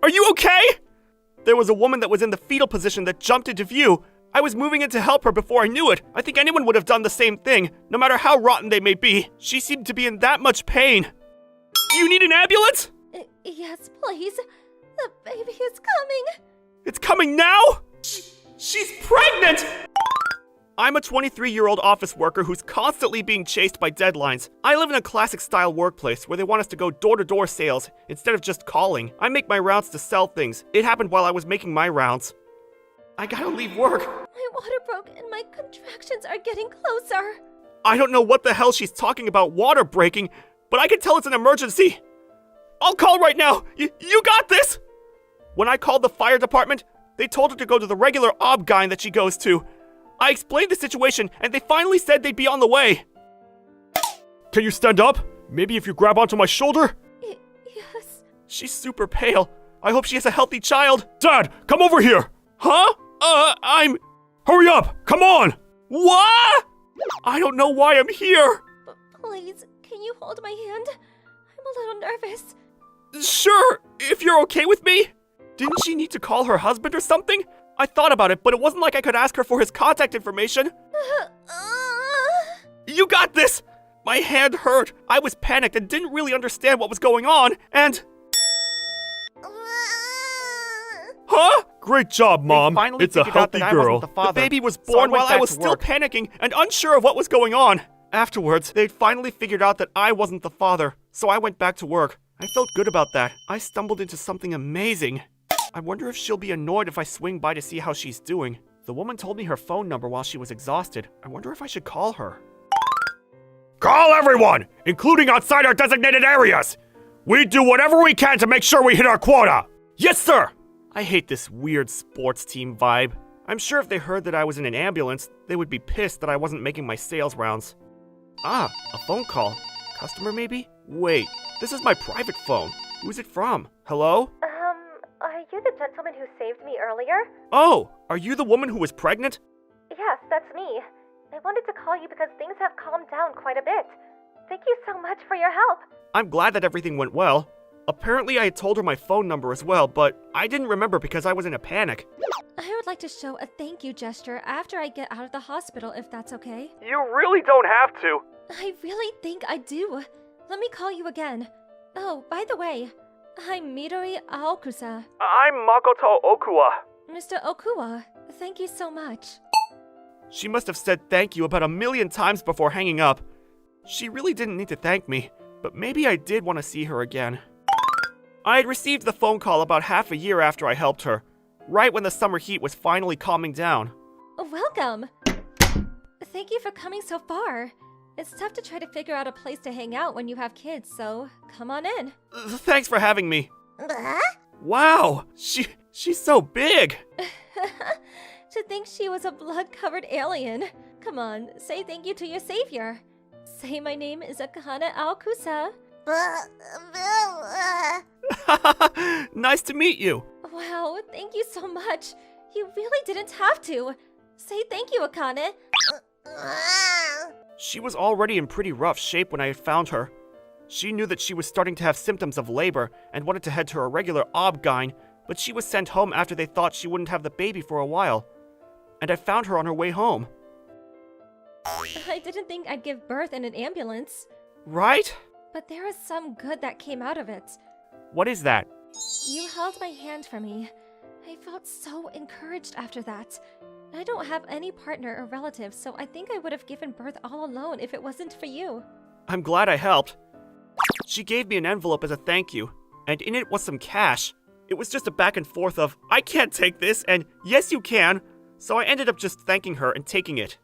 Are you okay? There was a woman that was in the fetal position that jumped into view. I was moving in to help her before I knew it. I think anyone would have done the same thing, no matter how rotten they may be. She seemed to be in that much pain. Do you need an ambulance? Yes, please. The baby is coming. It's coming now? She's pregnant! I'm a 23-year-old office worker who's constantly being chased by deadlines. I live in a classic-style workplace where they want us to go door-to-door sales instead of just calling. I make my rounds to sell things. It happened while I was making my rounds. I gotta leave work. My water broke and my contractions are getting closer. I don't know what the hell she's talking about water breaking, but I can tell it's an emergency. I'll call right now. You got this? When I called the fire department, they told her to go to the regular Obgyn that she goes to. I explained the situation, and they finally said they'd be on the way. Can you stand up? Maybe if you grab onto my shoulder? Yes. She's super pale. I hope she has a healthy child. Dad, come over here! Huh? Hurry up! Come on! What? I don't know why I'm here. Please, can you hold my hand? I'm a little nervous. Sure, if you're okay with me. Didn't she need to call her husband or something? I thought about it, but it wasn't like I could ask her for his contact information. You got this! My hand hurt. I was panicked and didn't really understand what was going on, and... Huh? Great job, Mom. It's a healthy girl. The baby was born while I was still panicking and unsure of what was going on. Afterwards, they'd finally figured out that I wasn't the father, so I went back to work. I felt good about that. I stumbled into something amazing. I wonder if she'll be annoyed if I swing by to see how she's doing. The woman told me her phone number while she was exhausted. I wonder if I should call her. Call everyone, including outside our designated areas. We do whatever we can to make sure we hit our quota. Yes, sir! I hate this weird sports team vibe. I'm sure if they heard that I was in an ambulance, they would be pissed that I wasn't making my sales rounds. Ah, a phone call. Customer maybe? Wait, this is my private phone. Who's it from? Hello? Are you the gentleman who saved me earlier? Oh, are you the woman who was pregnant? Yes, that's me. I wanted to call you because things have calmed down quite a bit. Thank you so much for your help. I'm glad that everything went well. Apparently I had told her my phone number as well, but I didn't remember because I was in a panic. I would like to show a thank you gesture after I get out of the hospital, if that's okay. You really don't have to. I really think I do. Let me call you again. Oh, by the way, I'm Midori Aokusa. I'm Makoto Okuwa. Mr. Okuwa, thank you so much. She must have said thank you about 1,000,000 times before hanging up. She really didn't need to thank me, but maybe I did want to see her again. I had received the phone call about half a year after I helped her, right when the summer heat was finally calming down. Welcome! Thank you for coming so far. It's tough to try to figure out a place to hang out when you have kids, so come on in. Thanks for having me. Wow, she's so big. To think she was a blood-covered alien. Come on, say thank you to your savior. Say my name is Akane Aokusa. Nice to meet you. Wow, thank you so much. You really didn't have to. Say thank you, Akane. She was already in pretty rough shape when I had found her. She knew that she was starting to have symptoms of labor and wanted to head to a regular Obgyn, but she was sent home after they thought she wouldn't have the baby for a while. And I found her on her way home. I didn't think I'd give birth in an ambulance. Right? But there was some good that came out of it. What is that? You held my hand for me. I felt so encouraged after that. I don't have any partner or relatives, so I think I would have given birth all alone if it wasn't for you. I'm glad I helped. She gave me an envelope as a thank you, and in it was some cash. It was just a back and forth of, I can't take this, and yes you can, so I ended up just thanking her and taking it.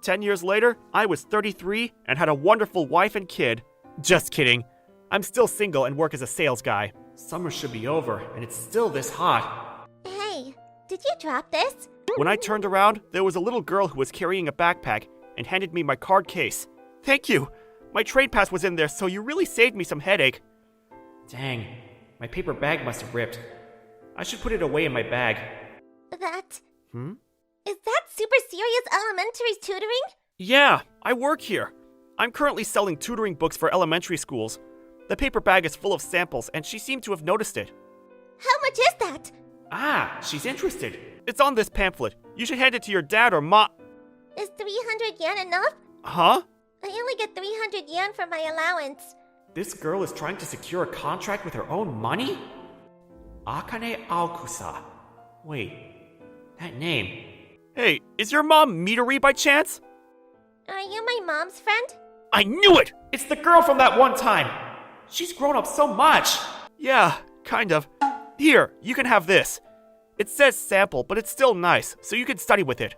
10 years later, I was 33 and had a wonderful wife and kid. Just kidding. I'm still single and work as a sales guy. Summer should be over, and it's still this hot. Hey, did you drop this? When I turned around, there was a little girl who was carrying a backpack and handed me my card case. Thank you. My trade pass was in there, so you really saved me some headache. Dang, my paper bag must have ripped. I should put it away in my bag. Is that super serious elementary tutoring? Yeah, I work here. I'm currently selling tutoring books for elementary schools. The paper bag is full of samples, and she seemed to have noticed it. How much is that? Ah, she's interested. It's on this pamphlet. You should hand it to your dad or ma- Is 300 yen enough? Huh? I only get 300 yen for my allowance. This girl is trying to secure a contract with her own money? Akane Aokusa. Wait, that name. Hey, is your mom Midori by chance? Are you my mom's friend? I knew it! It's the girl from that one time. She's grown up so much. Yeah, kind of. Here, you can have this. It says sample, but it's still nice, so you can study with it.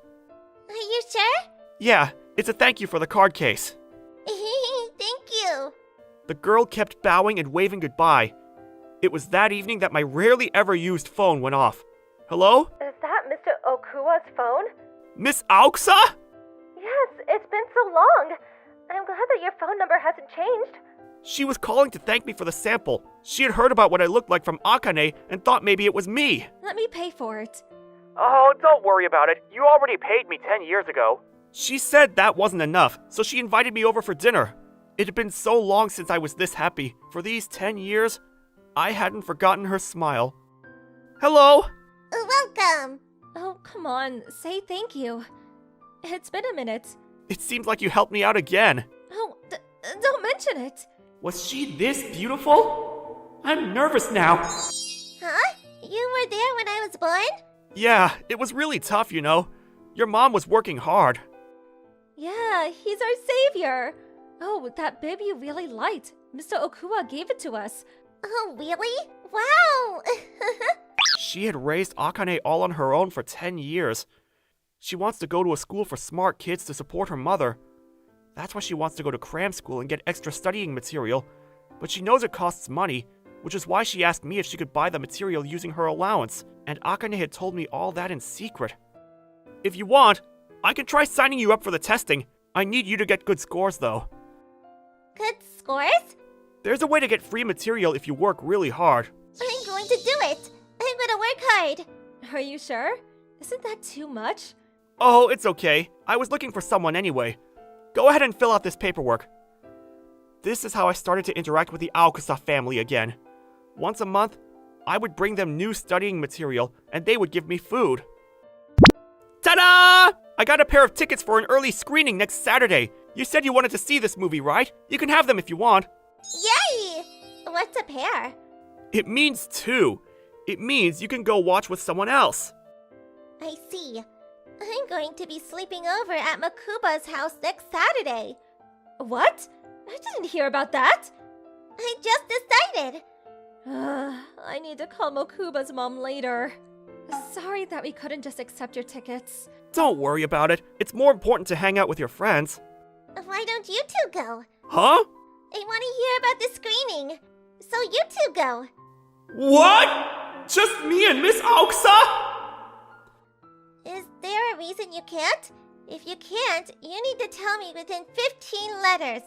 Are you sure? Yeah, it's a thank you for the card case. Thank you. The girl kept bowing and waving goodbye. It was that evening that my rarely ever used phone went off. Hello? Is that Mr. Okua's phone? Miss Aokusa? Yes, it's been so long. I'm glad that your phone number hasn't changed. She was calling to thank me for the sample. She had heard about what I looked like from Akane and thought maybe it was me. Let me pay for it. Oh, don't worry about it. You already paid me 10 years ago. She said that wasn't enough, so she invited me over for dinner. It had been so long since I was this happy. For these 10 years, I hadn't forgotten her smile. Hello? Welcome. Oh, come on, say thank you. It's been a minute. It seems like you helped me out again. Oh, don't mention it. Was she this beautiful? I'm nervous now. Huh? You were there when I was born? Yeah, it was really tough, you know. Your mom was working hard. Yeah, he's our savior. Oh, that bib you really liked. Mr. Okua gave it to us. Oh, really? Wow! She had raised Akane all on her own for 10 years. She wants to go to a school for smart kids to support her mother. That's why she wants to go to cram school and get extra studying material. But she knows it costs money, which is why she asked me if she could buy the material using her allowance. And Akane had told me all that in secret. If you want, I can try signing you up for the testing. I need you to get good scores, though. Good scores? There's a way to get free material if you work really hard. I'm going to do it. I'm gonna work hard. Are you sure? Isn't that too much? Oh, it's okay. I was looking for someone anyway. Go ahead and fill out this paperwork. This is how I started to interact with the Aokusa family again. Once a month, I would bring them new studying material, and they would give me food. Ta-da! I got a pair of tickets for an early screening next Saturday. You said you wanted to see this movie, right? You can have them if you want. Yay! What's a pair? It means two. It means you can go watch with someone else. I see. I'm going to be sleeping over at Makuba's house next Saturday. What? I didn't hear about that. I just decided. I need to call Mokuba's mom later. Sorry that we couldn't just accept your tickets. Don't worry about it. It's more important to hang out with your friends. Why don't you two go? Huh? I want to hear about the screening. So you two go. What? Just me and Miss Aokusa? Is there a reason you can't? If you can't, you need to tell me within 15 letters.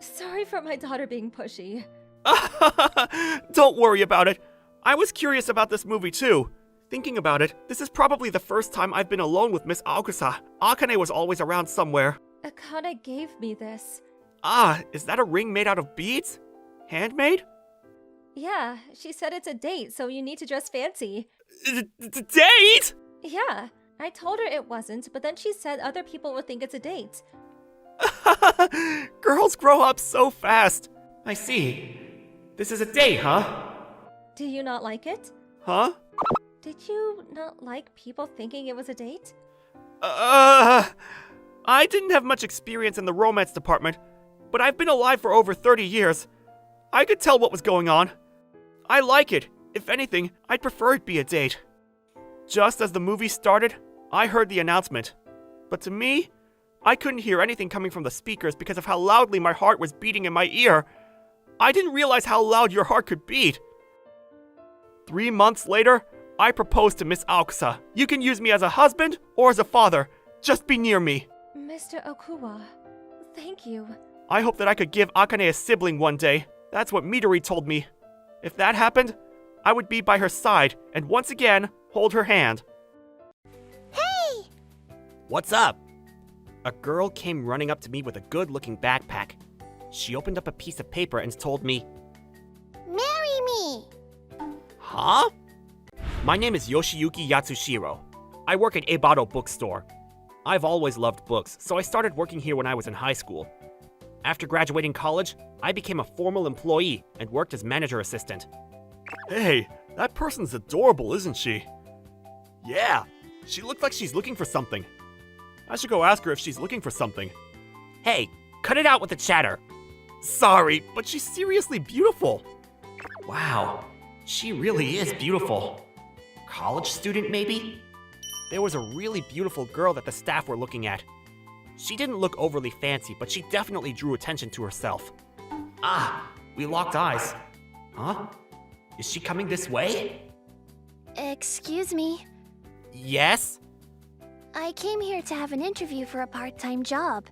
Sorry for my daughter being pushy. Don't worry about it. I was curious about this movie too. Thinking about it, this is probably the first time I've been alone with Miss Aokusa. Akane was always around somewhere. Akane gave me this. Ah, is that a ring made out of beads? Handmade? Yeah, she said it's a date, so you need to dress fancy. Date? Yeah, I told her it wasn't, but then she said other people would think it's a date. Girls grow up so fast. I see. This is a date, huh? Do you not like it? Huh? Did you not like people thinking it was a date? I didn't have much experience in the romance department, but I've been alive for over 30 years. I could tell what was going on. I like it. If anything, I'd prefer it be a date. Just as the movie started, I heard the announcement. But to me, I couldn't hear anything coming from the speakers because of how loudly my heart was beating in my ear. I didn't realize how loud your heart could beat. 3 months later, I proposed to Miss Aokusa. You can use me as a husband or as a father. Just be near me. Mr. Okuwa, thank you. I hope that I could give Akane a sibling one day. That's what Midori told me. If that happened, I would be by her side and once again hold her hand. Hey! What's up? A girl came running up to me with a good-looking backpack. She opened up a piece of paper and told me, Marry me! "Huh?" My name is Yoshiyuki Yatsushiro. I work at Ebado Bookstore. I've always loved books, so I started working here when I was in high school. After graduating college, I became a formal employee and worked as manager assistant. Hey, that person's adorable, isn't she? Yeah, she looks like she's looking for something. I should go ask her if she's looking for something. Hey, cut it out with the chatter. Sorry, but she's seriously beautiful. Wow, she really is beautiful. College student, maybe? There was a really beautiful girl that the staff were looking at. She didn't look overly fancy, but she definitely drew attention to herself. Ah, we locked eyes. Huh? Is she coming this way? Excuse me. Yes? I came here to have an interview for a part-time job.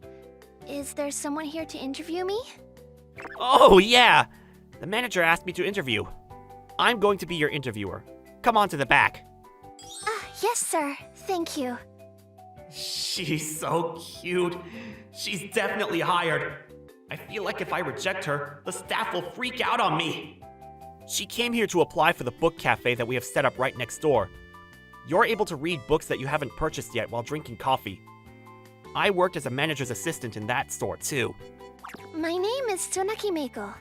Is there someone here to interview me? Oh, yeah! The manager asked me to interview. I'm going to be your interviewer. Come on to the back. Yes, sir. Thank you. She's so cute. She's definitely hired. I feel like if I reject her, the staff will freak out on me. She came here to apply for the book cafe that we have set up right next door. You're able to read books that you haven't purchased yet while drinking coffee. I worked as a manager's assistant in that store, too. My name is Tsunaki Meiko.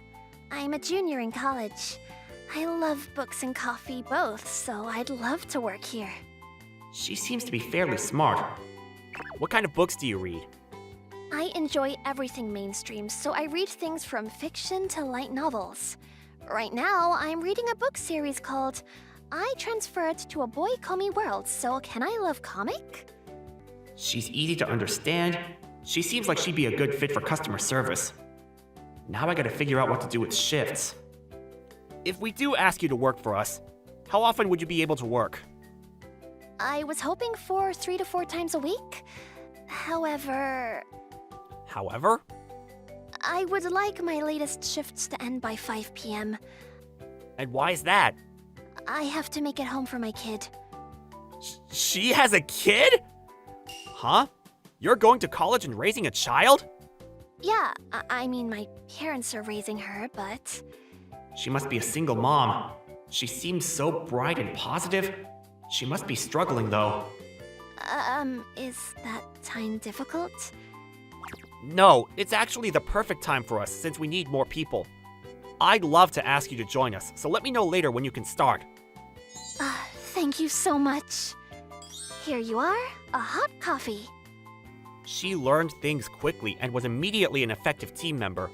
I'm a junior in college. I love books and coffee both, so I'd love to work here. She seems to be fairly smart. What kind of books do you read? I enjoy everything mainstream, so I read things from fiction to light novels. Right now, I'm reading a book series called I Transferred to a Boy Komi World, so can I love comic? She's easy to understand. She seems like she'd be a good fit for customer service. Now I gotta figure out what to do with shifts. If we do ask you to work for us, how often would you be able to work? I was hoping for 3 to 4 times a week. However, I would like my latest shifts to end by 5 p.m. And why is that? I have to make it home for my kid. She has a kid? Huh? You're going to college and raising a child? Yeah, I mean, my parents are raising her, but... She must be a single mom. She seems so bright and positive. She must be struggling, though. Is that time difficult? No, it's actually the perfect time for us since we need more people. I'd love to ask you to join us, so let me know later when you can start. Thank you so much. Here you are, a hot coffee. She learned things quickly and was immediately an effective team member.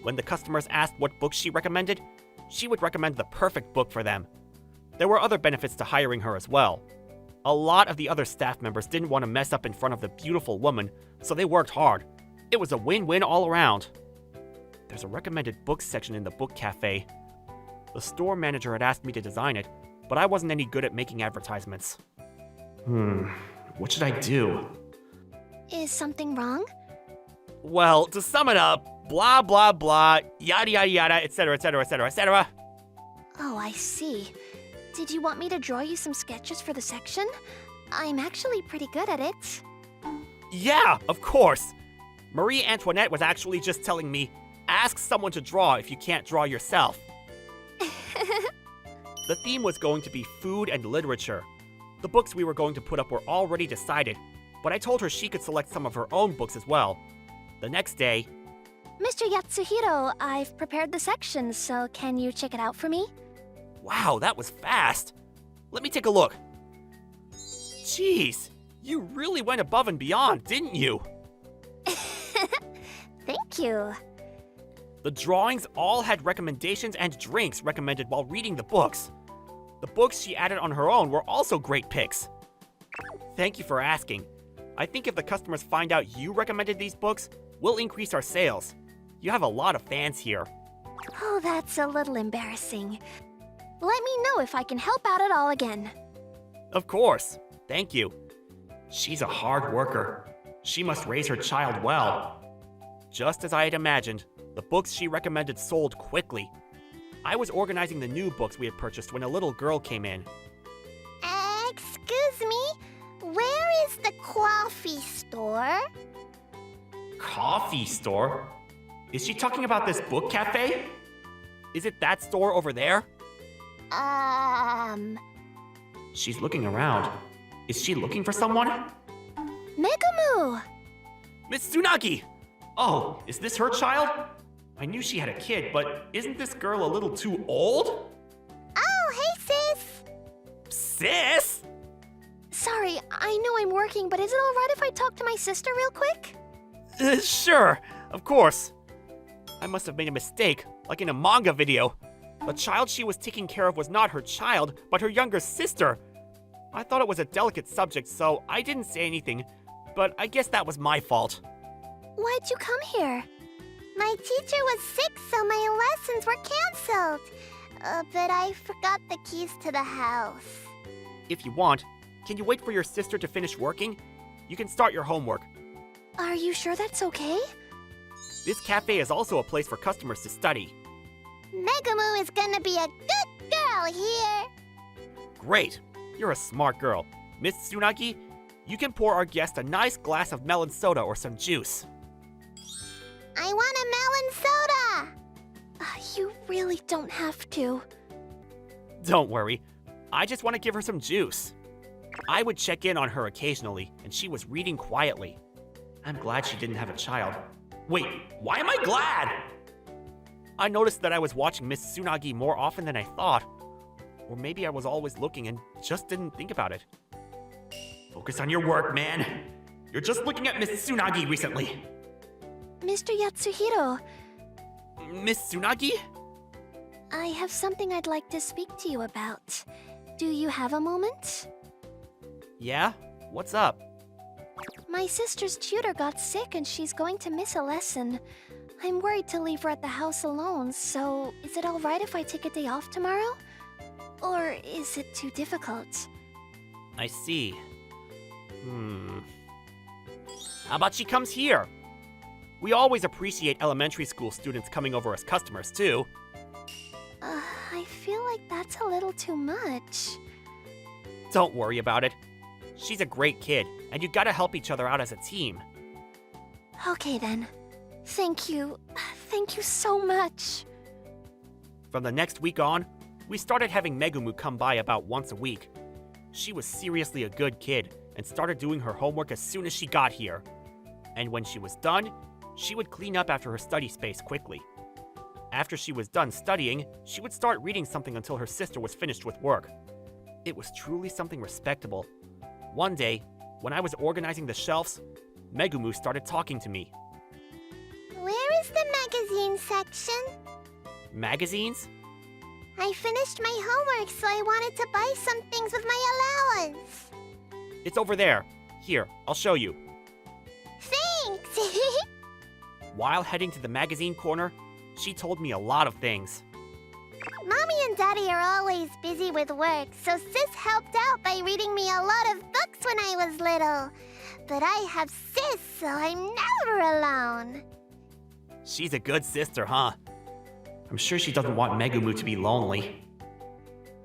When the customers asked what books she recommended, she would recommend the perfect book for them. There were other benefits to hiring her as well. A lot of the other staff members didn't want to mess up in front of the beautiful woman, so they worked hard. It was a win-win all around. There's a recommended books section in the book cafe. The store manager had asked me to design it, but I wasn't any good at making advertisements. What should I do? Is something wrong? Well, to sum it up, blah blah blah, yada yada yada, etc., etc., etc., etc. Oh, I see. Did you want me to draw you some sketches for the section? I'm actually pretty good at it. Yeah, of course. Marie Antoinette was actually just telling me, ask someone to draw if you can't draw yourself. The theme was going to be food and literature. The books we were going to put up were already decided, but I told her she could select some of her own books as well. The next day... Mr. Yatsuhiro, I've prepared the section, so can you check it out for me? Wow, that was fast. Let me take a look. Jeez, you really went above and beyond, didn't you? Thank you. The drawings all had recommendations and drinks recommended while reading the books. The books she added on her own were also great picks. Thank you for asking. I think if the customers find out you recommended these books, we'll increase our sales. You have a lot of fans here. Oh, that's a little embarrassing. Let me know if I can help out at all again. Of course. Thank you. She's a hard worker. She must raise her child well. Just as I had imagined, the books she recommended sold quickly. I was organizing the new books we had purchased when a little girl came in. Excuse me? Where is the coffee store? Coffee store? Is she talking about this book cafe? Is it that store over there? She's looking around. Is she looking for someone? Megumu! Miss Tsunagi! Oh, is this her child? I knew she had a kid, but isn't this girl a little too old? Oh, hey, sis! Sis? Sorry, I know I'm working, but is it alright if I talk to my sister real quick? Sure, of course. I must have made a mistake, like in a manga video. The child she was taking care of was not her child, but her younger sister. I thought it was a delicate subject, so I didn't say anything, but I guess that was my fault. Why'd you come here? My teacher was sick, so my lessons were canceled. But I forgot the keys to the house. If you want, can you wait for your sister to finish working? You can start your homework. Are you sure that's okay? This cafe is also a place for customers to study. Megumu is gonna be a good girl here. Great! You're a smart girl. Miss Tsunagi, you can pour our guest a nice glass of melon soda or some juice. I want a melon soda. You really don't have to. Don't worry. I just want to give her some juice. I would check in on her occasionally, and she was reading quietly. I'm glad she didn't have a child. Wait, why am I glad? I noticed that I was watching Miss Tsunagi more often than I thought. Or maybe I was always looking and just didn't think about it. Focus on your work, man. You're just looking at Miss Tsunagi recently. Mr. Yatsuhiro, Miss Tsunagi? I have something I'd like to speak to you about. Do you have a moment? Yeah? What's up? My sister's tutor got sick and she's going to miss a lesson. I'm worried to leave her at the house alone, so is it alright if I take a day off tomorrow? Or is it too difficult? I see. How about she comes here? We always appreciate elementary school students coming over as customers, too. I feel like that's a little too much. Don't worry about it. She's a great kid, and you gotta help each other out as a team. Okay then. Thank you. Thank you so much. From the next week on, we started having Megumu come by about once a week. She was seriously a good kid and started doing her homework as soon as she got here. And when she was done, she would clean up after her study space quickly. After she was done studying, she would start reading something until her sister was finished with work. It was truly something respectable. One day, when I was organizing the shelves, Megumu started talking to me. Where is the magazine section? Magazines? I finished my homework, so I wanted to buy some things with my allowance. It's over there. Here, I'll show you. Thanks! While heading to the magazine corner, she told me a lot of things. Mommy and Daddy are always busy with work, so Sis helped out by reading me a lot of books when I was little. But I have Sis, so I'm never alone. She's a good sister, huh? I'm sure she doesn't want Megumu to be lonely.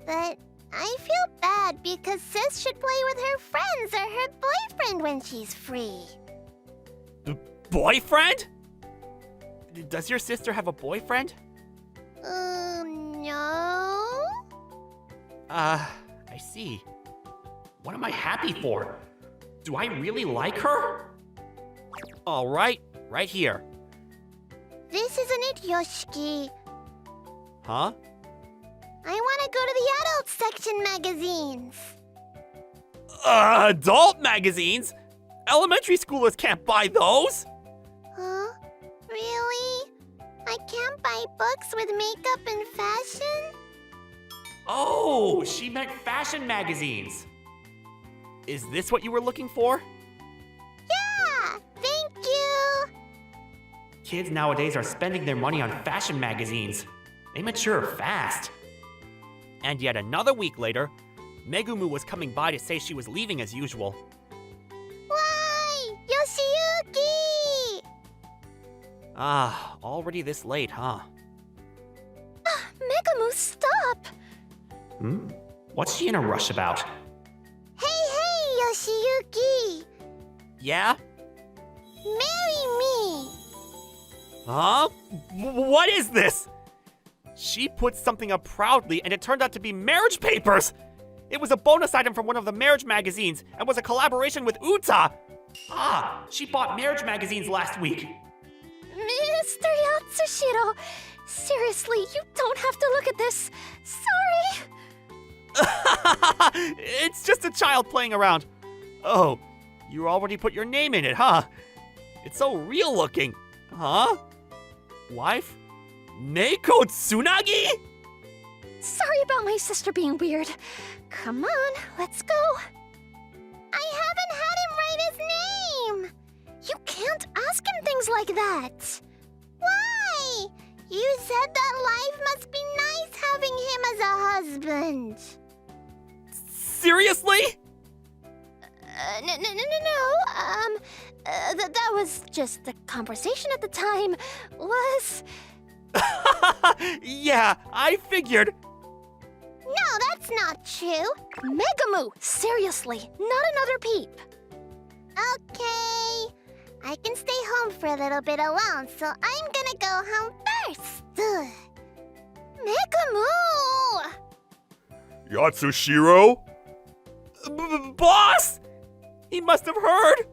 But I feel bad because Sis should play with her friends or her boyfriend when she's free. Boyfriend? Does your sister have a boyfriend? No? I see. What am I happy for? Do I really like her? All right, right here. This isn't it, Yoshiki. Huh? I want to go to the adult section magazines. Adult magazines? Elementary schoolers can't buy those! Huh? Really? I can't buy books with makeup and fashion? Oh, she meant fashion magazines. Is this what you were looking for? Yeah! Thank you! Kids nowadays are spending their money on fashion magazines. They mature fast. And yet another week later, Megumu was coming by to say she was leaving as usual. Why? Yoshiyuki! Ah, already this late, huh? Megumu, stop! What's she in a rush about? Hey, Yoshiyuki! Yeah? Marry me! Huh? What is this? She put something up proudly and it turned out to be marriage papers! It was a bonus item from one of the marriage magazines and was a collaboration with Uta! Ah, she bought marriage magazines last week. Mr. Yatsushiro, seriously, you don't have to look at this. Sorry. It's just a child playing around. Oh, you already put your name in it, huh? It's so real looking. Huh? Wife? Meiko Tsunagi? Sorry about my sister being weird. Come on, let's go. I haven't had him write his name! You can't ask him things like that. Why? You said that life must be nice having him as a husband. Seriously? No. That was just the conversation at the time. Was... Yeah, I figured. No, that's not true. Megumu, seriously, not another peep. Okay. I can stay home for a little bit alone, so I'm gonna go home first. Megumu! Yatsushiro? Boss! He must have heard!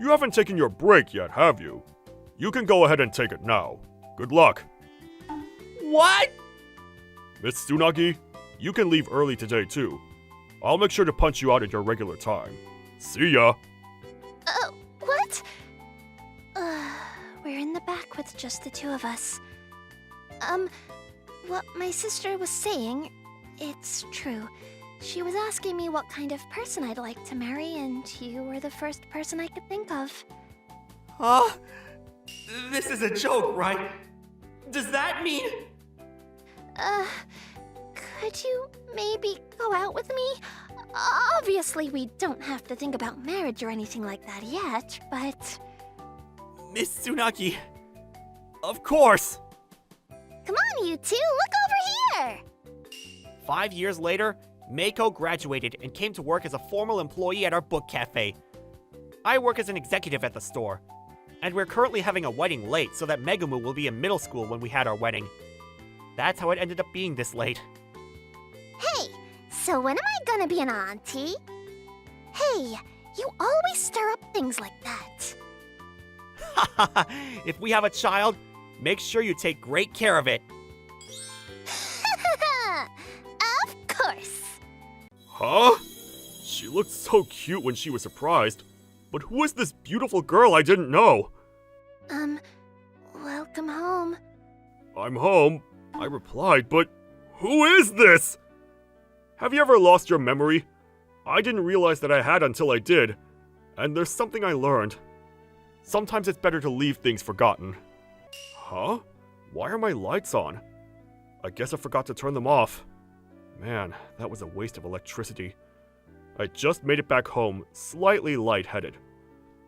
You haven't taken your break yet, have you? You can go ahead and take it now. Good luck. What? Miss Tsunagi, you can leave early today too. I'll make sure to punch you out at your regular time. See ya! What? We're in the back with just the two of us. What my sister was saying, it's true. She was asking me what kind of person I'd like to marry, and you were the first person I could think of. Huh? This is a joke, right? Does that mean... Could you maybe go out with me? Obviously, we don't have to think about marriage or anything like that yet, but... Miss Tsunagi, of course! Come on, you two, look over here! 5 years later, Meiko graduated and came to work as a formal employee at our book cafe. I work as an executive at the store, and we're currently having a wedding late so that Megumu will be in middle school when we had our wedding. That's how it ended up being this late. Hey, so when am I gonna be an auntie? Hey, you always stir up things like that. If we have a child, make sure you take great care of it. Of course. Huh? She looked so cute when she was surprised. But who is this beautiful girl I didn't know? Welcome home. I'm home, I replied, but who is this? Have you ever lost your memory? I didn't realize that I had until I did. And there's something I learned. Sometimes it's better to leave things forgotten. Huh? Why are my lights on? I guess I forgot to turn them off. Man, that was a waste of electricity. I just made it back home, slightly lightheaded.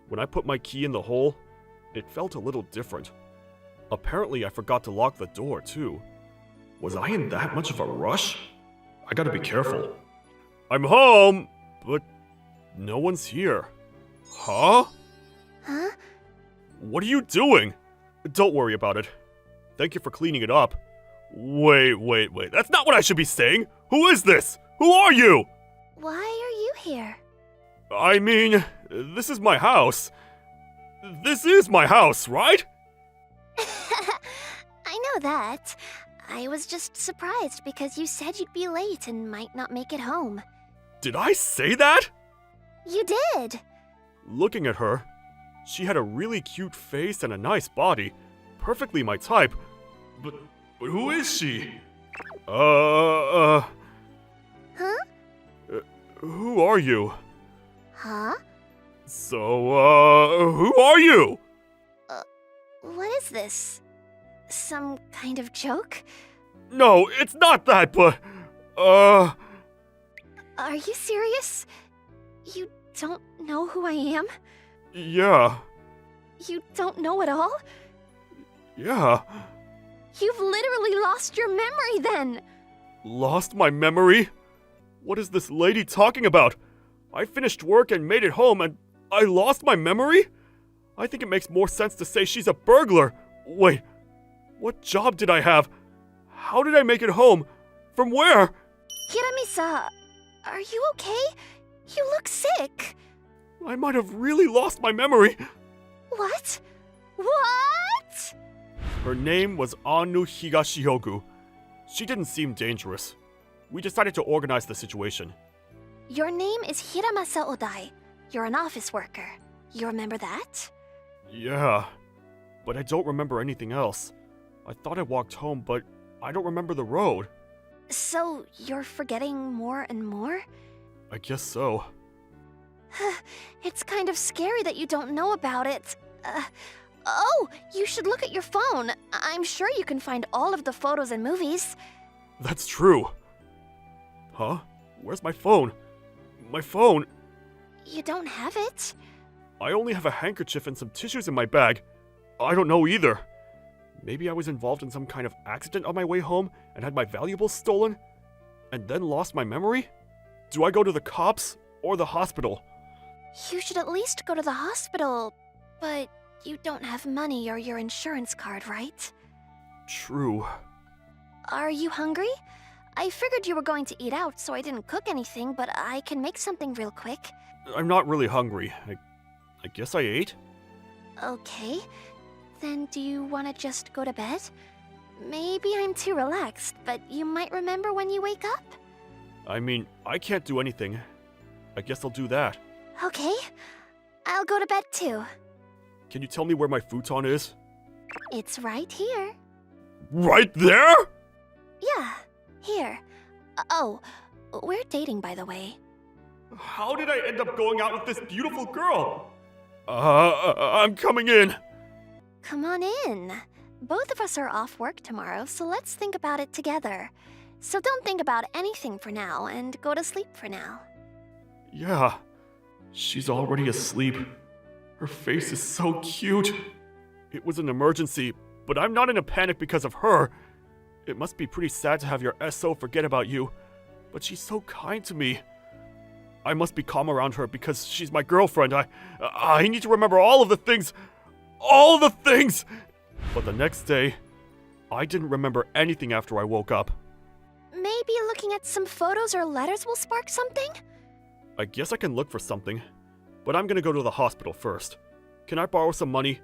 When I put my key in the hole, it felt a little different. Apparently, I forgot to lock the door, too. Was I in that much of a rush? I gotta be careful. I'm home, but no one's here. Huh? Huh? What are you doing? Don't worry about it. Thank you for cleaning it up. Wait. That's not what I should be saying. Who is this? Who are you? Why are you here? I mean, this is my house. This is my house, right? I know that. I was just surprised because you said you'd be late and might not make it home. Did I say that? You did. Looking at her, she had a really cute face and a nice body. Perfectly my type. But who is she? Huh? Who are you? Huh? So, who are you? What is this? Some kind of joke? No, it's not that, but, Are you serious? You don't know who I am? yeah. You don't know at all? Yeah. You've literally lost your memory then! Lost my memory? What is this lady talking about? I finished work and made it home and I lost my memory? I think it makes more sense to say she's a burglar Wait, what job did I have? How did I make it home? From where? Hiramisa, are you okay? You look sick. I might have really lost my memory. What? What? Her name was Anu Higashiogu. She didn't seem dangerous. We decided to organize the situation. Your name is Hiramasa Odai. You're an office worker. You remember that? Yeah, but I don't remember anything else. I thought I walked home, but I don't remember the road. So, you're forgetting more and more? I guess so. It's kind of scary that you don't know about it. Oh, you should look at your phone. I'm sure you can find all of the photos and movies. That's true. Huh? Where's my phone? My phone? You don't have it? I only have a handkerchief and some tissues in my bag. I don't know either. Maybe I was involved in some kind of accident on my way home and had my valuables stolen? And then lost my memory? Do I go to the cops or the hospital? You should at least go to the hospital. But you don't have money or your insurance card, right? True. Are you hungry? I figured you were going to eat out, so I didn't cook anything, but I can make something real quick. I'm not really hungry. I guess I ate? Okay. Then do you want to just go to bed? Maybe I'm too relaxed, but you might remember when you wake up? I mean, I can't do anything. I guess I'll do that. Okay. I'll go to bed too. Can you tell me where my futon is? It's right here. Right there? Yeah, here. Oh, we're dating, by the way. How did I end up going out with this beautiful girl? I'm coming in. Come on in. Both of us are off work tomorrow, so let's think about it together. So don't think about anything for now, and go to sleep for now. Yeah, she's already asleep. Her face is so cute. It was an emergency, but I'm not in a panic because of her. It must be pretty sad to have your SO forget about you, but she's so kind to me. I must be calm around her because she's my girlfriend. I need to remember all of the things. All the things! But the next day, I didn't remember anything after I woke up. Maybe looking at some photos or letters will spark something? I guess I can look for something, but I'm gonna go to the hospital first. Can I borrow some money?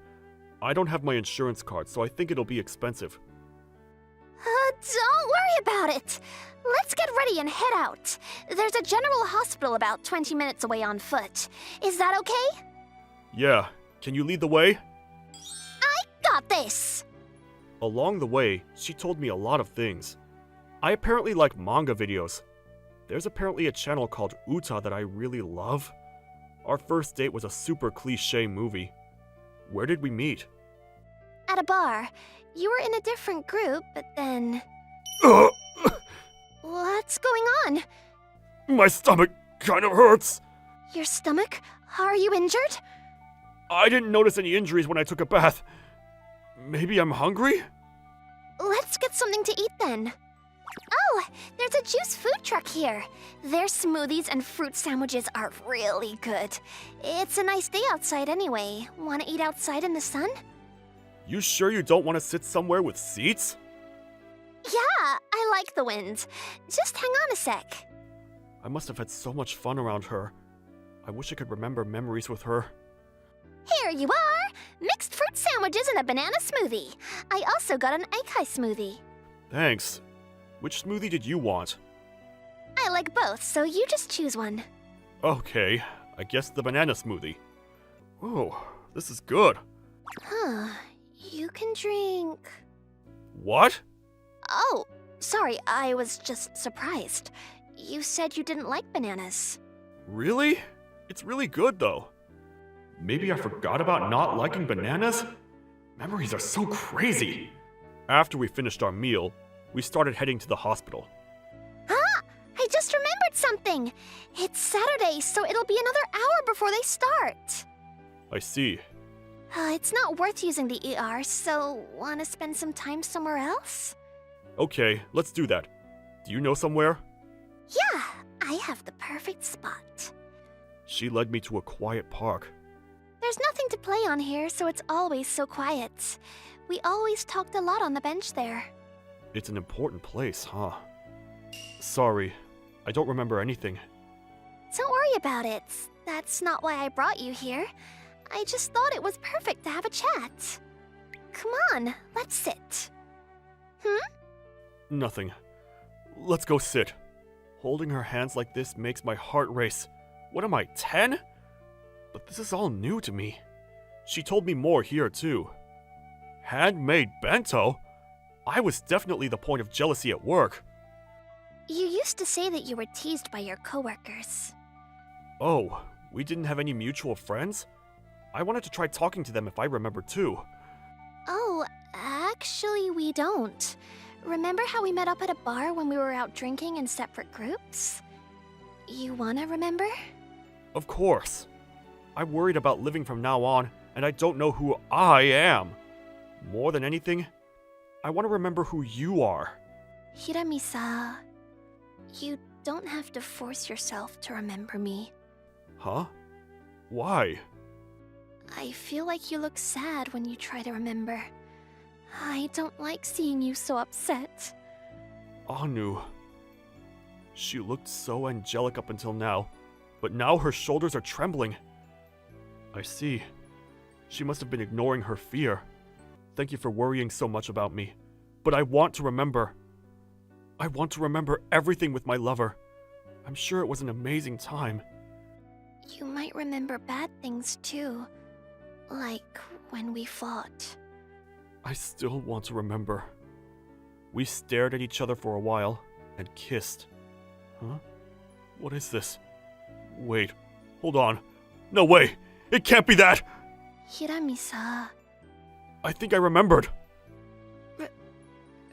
I don't have my insurance card, so I think it'll be expensive. Don't worry about it. Let's get ready and head out. There's a general hospital about 20 minutes away on foot. Is that okay? Yeah, can you lead the way? Got this. Along the way, she told me a lot of things. I apparently like manga videos. There's apparently a channel called Uta that I really love. Our first date was a super cliche movie. Where did we meet? At a bar. You were in a different group, but then... What's going on? My stomach kind of hurts. Your stomach? Are you injured? I didn't notice any injuries when I took a bath. Maybe I'm hungry? Let's get something to eat then. Oh, there's a juice food truck here. Their smoothies and fruit sandwiches are really good. It's a nice day outside anyway. Want to eat outside in the sun? You sure you don't want to sit somewhere with seats? Yeah, I like the wind. Just hang on a sec. I must have had so much fun around her. I wish I could remember memories with her. Here you are! Mixed fruit sandwiches and a banana smoothie. I also got an aikai smoothie. Thanks. Which smoothie did you want? I like both, so you just choose one. Okay, I guess the banana smoothie. Oh, this is good. Huh, you can drink... What? Oh, sorry, I was just surprised. You said you didn't like bananas. Really? It's really good though. Maybe I forgot about not liking bananas? Memories are so crazy. After we finished our meal, we started heading to the hospital. Huh? I just remembered something. It's Saturday, so it'll be another hour before they start. I see. It's not worth using the ER, so wanna spend some time somewhere else? Okay, let's do that. Do you know somewhere? Yeah, I have the perfect spot. She led me to a quiet park. There's nothing to play on here, so it's always so quiet. We always talked a lot on the bench there. It's an important place, huh? Sorry, I don't remember anything. Don't worry about it. That's not why I brought you here. I just thought it was perfect to have a chat. Come on, let's sit. Nothing. Let's go sit. Holding her hands like this makes my heart race. What am I, 10? But this is all new to me. She told me more here, too. Handmade bento? I was definitely the point of jealousy at work. You used to say that you were teased by your coworkers. Oh, we didn't have any mutual friends? I wanted to try talking to them if I remember too. Oh, actually we don't. Remember how we met up at a bar when we were out drinking in separate groups? You wanna remember? Of course. I'm worried about living from now on, and I don't know who I am. More than anything, I want to remember who you are. Hiramisa, you don't have to force yourself to remember me. Huh? Why? I feel like you look sad when you try to remember. I don't like seeing you so upset. Anu. She looked so angelic up until now, but now her shoulders are trembling. I see. She must have been ignoring her fear. Thank you for worrying so much about me. But I want to remember. I want to remember everything with my lover. I'm sure it was an amazing time. You might remember bad things too. Like when we fought. I still want to remember. We stared at each other for a while and kissed. Huh? What is this? Wait, hold on. No way! It can't be that! Hiramisa. I think I remembered.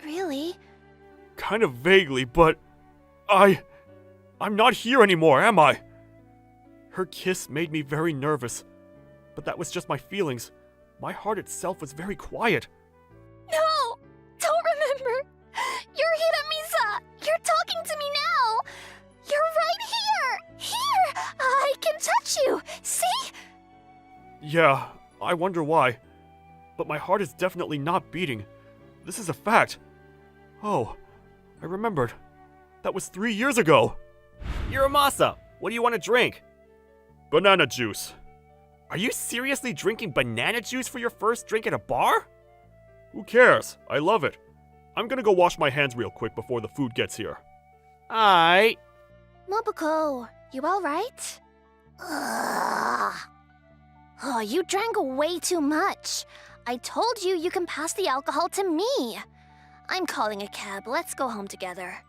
Really? Kind of vaguely, but I'm not here anymore, am I? Her kiss made me very nervous, but that was just my feelings. My heart itself was very quiet. No! Don't remember! You're Hiramisa! You're talking to me now! You're right here! Here! I can touch you! See? Yeah, I wonder why. But my heart is definitely not beating. This is a fact. Oh, I remembered. That was 3 years ago. Uramasa, what do you want to drink? Banana juice. Are you seriously drinking banana juice for your first drink at a bar? Who cares? I love it. I'm gonna go wash my hands real quick before the food gets here. Aight. Nobuko, you alright? Ugh. Oh, you drank way too much. I told you you can pass the alcohol to me. I'm calling a cab. Let's go home together.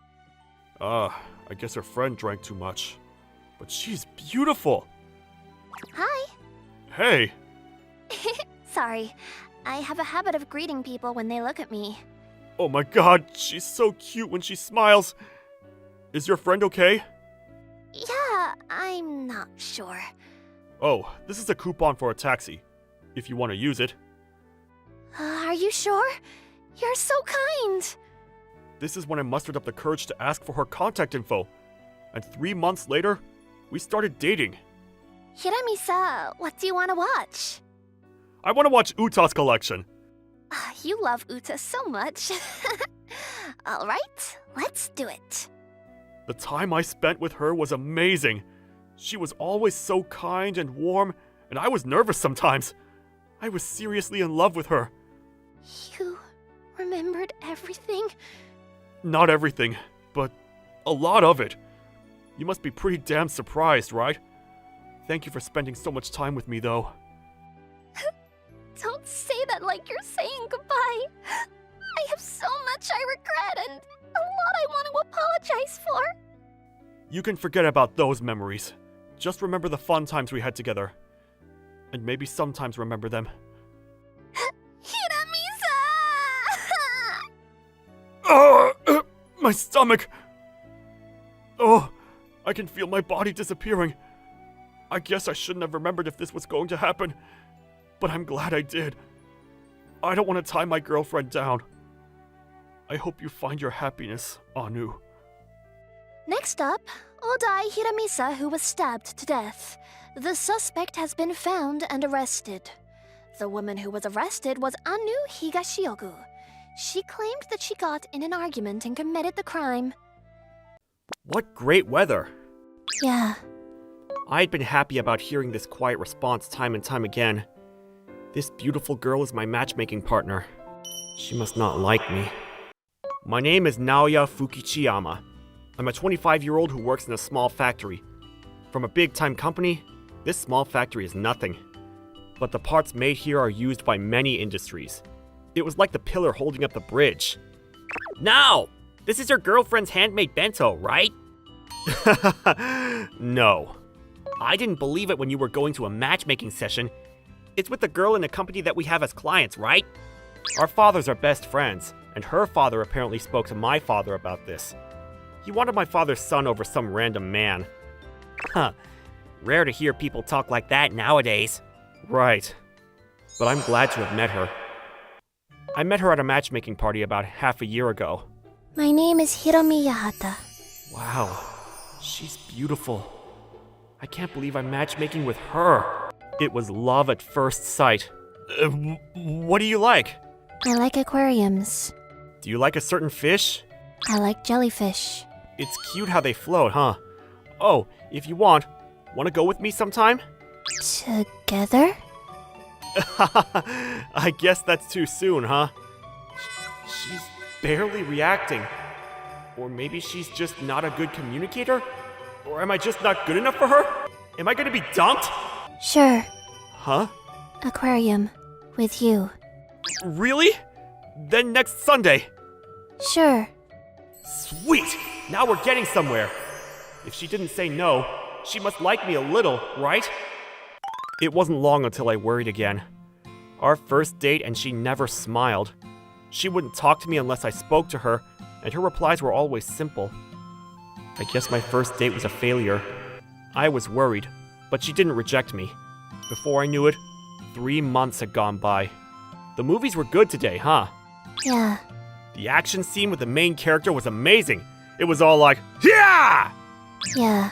I guess her friend drank too much. But she's beautiful. Hi. Hey. Sorry. I have a habit of greeting people when they look at me. Oh my god, she's so cute when she smiles. Is your friend okay? Yeah, I'm not sure. Oh, this is a coupon for a taxi, if you want to use it. Are you sure? You're so kind. This is when I mustered up the courage to ask for her contact info. And 3 months later, we started dating. Hiramisa, what do you want to watch? I want to watch Uta's collection. You love Uta so much. Alright, let's do it. The time I spent with her was amazing. She was always so kind and warm, and I was nervous sometimes. I was seriously in love with her. You remembered everything? Not everything, but a lot of it. You must be pretty damn surprised, right? Thank you for spending so much time with me, though. Don't say that like you're saying goodbye. I have so much I regret and a lot I want to apologize for. You can forget about those memories. Just remember the fun times we had together. And maybe sometimes remember them. Hiramisa! My stomach! Oh, I can feel my body disappearing. I guess I shouldn't have remembered if this was going to happen. But I'm glad I did. I don't want to tie my girlfriend down. I hope you find your happiness, Anu. Next up, Odai Hiramisa, who was stabbed to death. The suspect has been found and arrested. The woman who was arrested was Anu Higashiogu. She claimed that she got in an argument and committed the crime. What great weather. Yeah. I'd been happy about hearing this quiet response time and time again. This beautiful girl is my matchmaking partner. She must not like me. My name is Naoya Fukichiyama. I'm a 25-year-old who works in a small factory. From a big-time company, this small factory is nothing. But the parts made here are used by many industries. It was like the pillar holding up the bridge. Now, this is your girlfriend's handmade bento, right? No. I didn't believe it when you were going to a matchmaking session. It's with the girl in the company that we have as clients, right? Our fathers are best friends, and her father apparently spoke to my father about this. He wanted my father's son over some random man. Huh. Rare to hear people talk like that nowadays. Right. But I'm glad to have met her. I met her at a matchmaking party about half a year ago. My name is Hiromi Yahata. Wow. She's beautiful. I can't believe I'm matchmaking with her. It was love at first sight. What do you like? I like aquariums. Do you like a certain fish? I like jellyfish. It's cute how they float, huh? Oh, if you want to go with me sometime? Together? I guess that's too soon, huh? She's barely reacting. Or maybe she's just not a good communicator? Or am I just not good enough for her? Am I gonna be dumped? Sure. Huh? Aquarium. With you. Really? Then next Sunday. Sure. Sweet! Now we're getting somewhere. If she didn't say no, she must like me a little, right? It wasn't long until I worried again. Our first date and she never smiled. She wouldn't talk to me unless I spoke to her, and her replies were always simple. I guess my first date was a failure. I was worried, but she didn't reject me. Before I knew it, 3 months had gone by. The movies were good today, huh? Yeah. The action scene with the main character was amazing. It was all like, yeah! Yeah.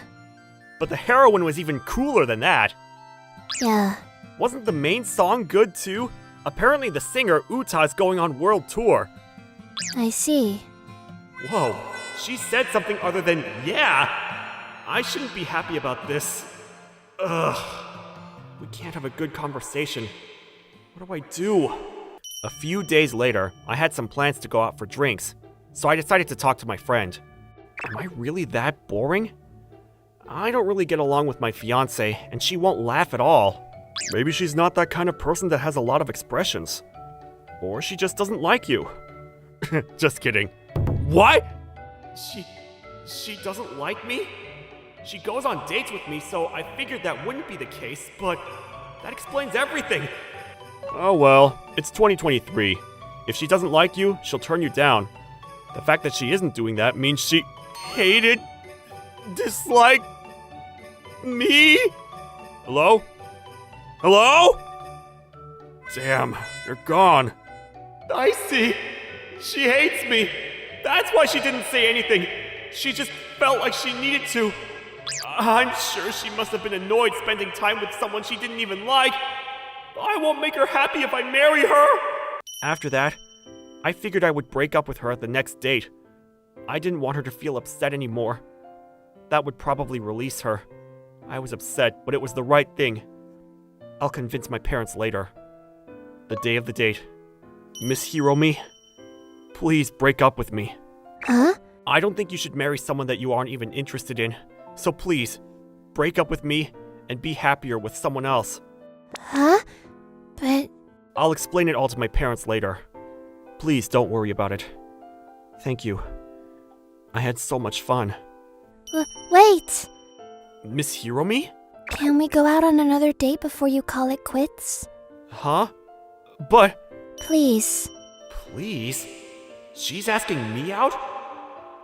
But the heroine was even cooler than that. Yeah. Wasn't the main song good too? Apparently the singer Uta is going on world tour. I see. Whoa, she said something other than yeah. I shouldn't be happy about this. Ugh. We can't have a good conversation. What do I do? A few days later, I had some plans to go out for drinks, so I decided to talk to my friend. Am I really that boring? I don't really get along with my fiancé, and she won't laugh at all. Maybe she's not that kind of person that has a lot of expressions. Or she just doesn't like you. Just kidding. What? She doesn't like me? She goes on dates with me, so I figured that wouldn't be the case, but that explains everything. Oh well, it's 2023. If she doesn't like you, she'll turn you down. The fact that she isn't doing that means she hated, disliked me? Hello? Hello? Damn, you're gone. I see. She hates me. That's why she didn't say anything. She just felt like she needed to. I'm sure she must have been annoyed spending time with someone she didn't even like. I won't make her happy if I marry her. After that, I figured I would break up with her at the next date. I didn't want her to feel upset anymore. That would probably release her. I was upset, but it was the right thing. I'll convince my parents later. The day of the date. Miss Hiromi, please break up with me. Huh? I don't think you should marry someone that you aren't even interested in. So please, break up with me and be happier with someone else. Huh? But... I'll explain it all to my parents later. Please don't worry about it. Thank you. I had so much fun. Wait! Miss Hiromi? Can we go out on another date before you call it quits? Huh? But... Please. Please? She's asking me out?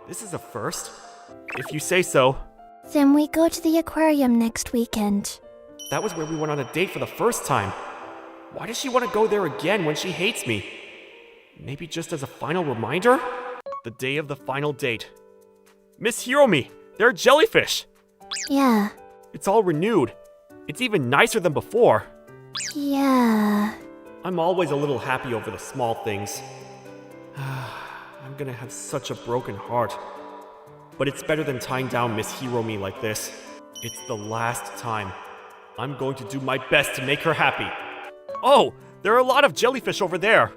This is a first. If you say so. Then we go to the aquarium next weekend. That was where we went on a date for the first time. Why does she want to go there again when she hates me? Maybe just as a final reminder? The day of the final date. Miss Hiromi, there are jellyfish. Yeah. It's all renewed. It's even nicer than before. Yeah. I'm always a little happy over the small things. I'm gonna have such a broken heart. But it's better than tying down Miss Hiromi like this. It's the last time. I'm going to do my best to make her happy. Oh, there are a lot of jellyfish over there.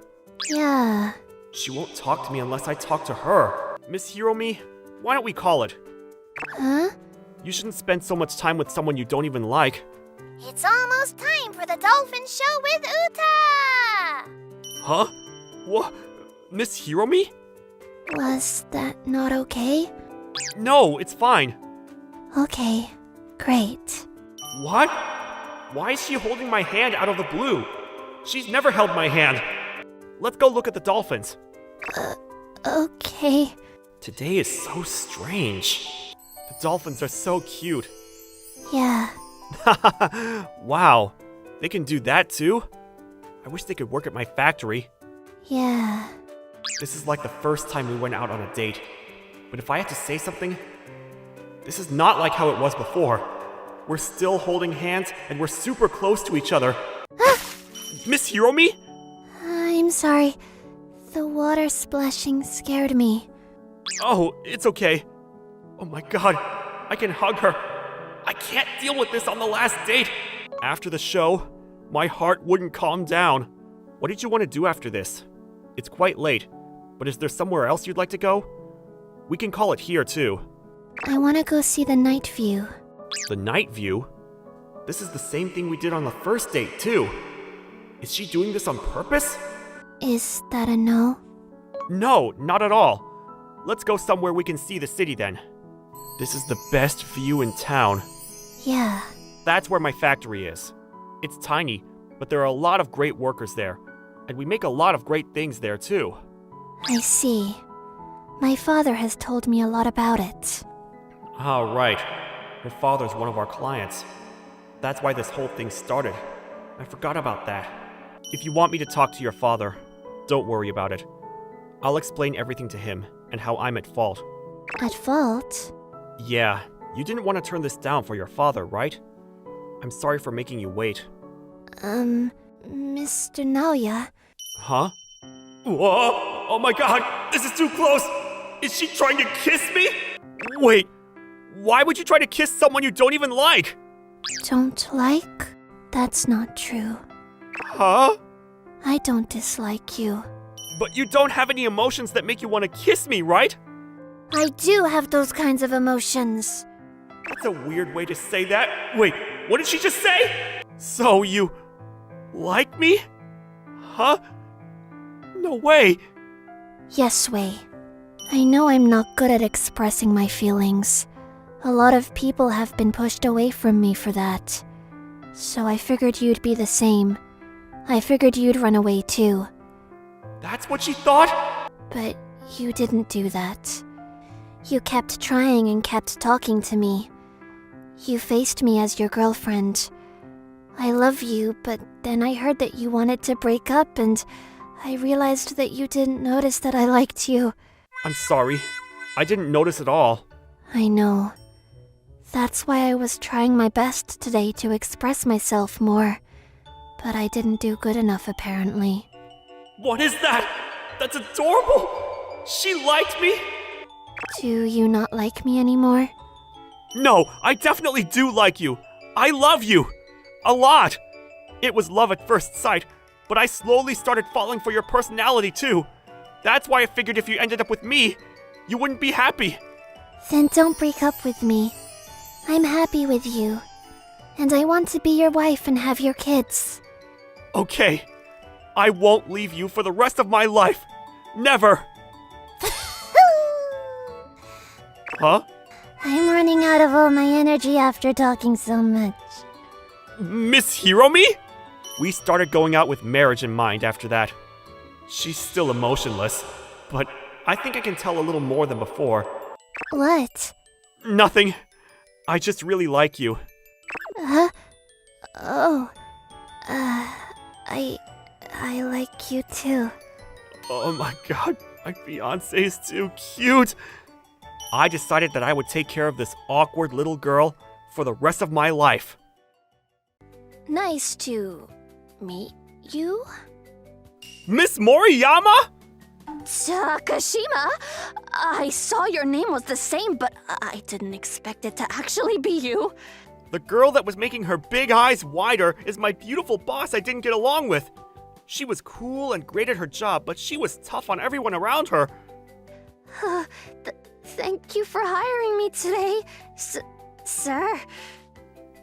Yeah. She won't talk to me unless I talk to her. Miss Hiromi, why don't we call it? Huh? You shouldn't spend so much time with someone you don't even like. It's almost time for the dolphin show with Uta! Huh? What? Miss Hiromi? Was that not okay? No, it's fine. Okay, great. What? Why is she holding my hand out of the blue? She's never held my hand. Let's go look at the dolphins. Okay. Today is so strange. The dolphins are so cute. Yeah. Wow, they can do that too? I wish they could work at my factory. Yeah. This is like the first time we went out on a date. But if I had to say something, this is not like how it was before. We're still holding hands and we're super close to each other. Miss Hiromi? I'm sorry. The water splashing scared me. Oh, it's okay. Oh my god, I can hug her. I can't deal with this on the last date. After the show, my heart wouldn't calm down. What did you want to do after this? It's quite late, but is there somewhere else you'd like to go? We can call it here too. I want to go see the night view. The night view? This is the same thing we did on the first date too. Is she doing this on purpose? Is that a no? No, not at all. Let's go somewhere we can see the city then. This is the best view in town. Yeah. That's where my factory is. It's tiny, but there are a lot of great workers there. And we make a lot of great things there too. I see. My father has told me a lot about it. Ah, right. Your father's one of our clients. That's why this whole thing started. I forgot about that. If you want me to talk to your father, don't worry about it. I'll explain everything to him and how I'm at fault. At fault? Yeah, you didn't want to turn this down for your father, right? I'm sorry for making you wait. Mr. Naoya. Huh? Whoa! Oh my god! This is too close! Is she trying to kiss me? Wait, why would you try to kiss someone you don't even like? Don't like? That's not true. Huh? I don't dislike you. But you don't have any emotions that make you want to kiss me, right? I do have those kinds of emotions. That's a weird way to say that. Wait, what did she just say? So you like me? Huh? No way. Yes, Wei. I know I'm not good at expressing my feelings. A lot of people have been pushed away from me for that. So I figured you'd be the same. I figured you'd run away too. That's what she thought? But you didn't do that. You kept trying and kept talking to me. You faced me as your girlfriend. I love you, but then I heard that you wanted to break up and I realized that you didn't notice that I liked you. I'm sorry. I didn't notice at all. I know. That's why I was trying my best today to express myself more. But I didn't do good enough, apparently. What is that? That's adorable! She liked me? Do you not like me anymore? No, I definitely do like you. I love you. A lot. It was love at first sight, but I slowly started falling for your personality too. That's why I figured if you ended up with me, you wouldn't be happy. Then don't break up with me. I'm happy with you. And I want to be your wife and have your kids. Okay. I won't leave you for the rest of my life. Never. Huh? I'm running out of all my energy after talking so much. Miss Hiromi? We started going out with marriage in mind after that. She's still emotionless, but I think I can tell a little more than before. What? Nothing. I just really like you. Huh? Oh. I like you too. Oh my god, my fiancé is too cute. I decided that I would take care of this awkward little girl for the rest of my life. Nice to meet you? Miss Moriyama? Takashima? I saw your name was the same, but I didn't expect it to actually be you. The girl that was making her big eyes wider is my beautiful boss I didn't get along with. She was cool and great at her job, but she was tough on everyone around her. Thank you for hiring me today, sir.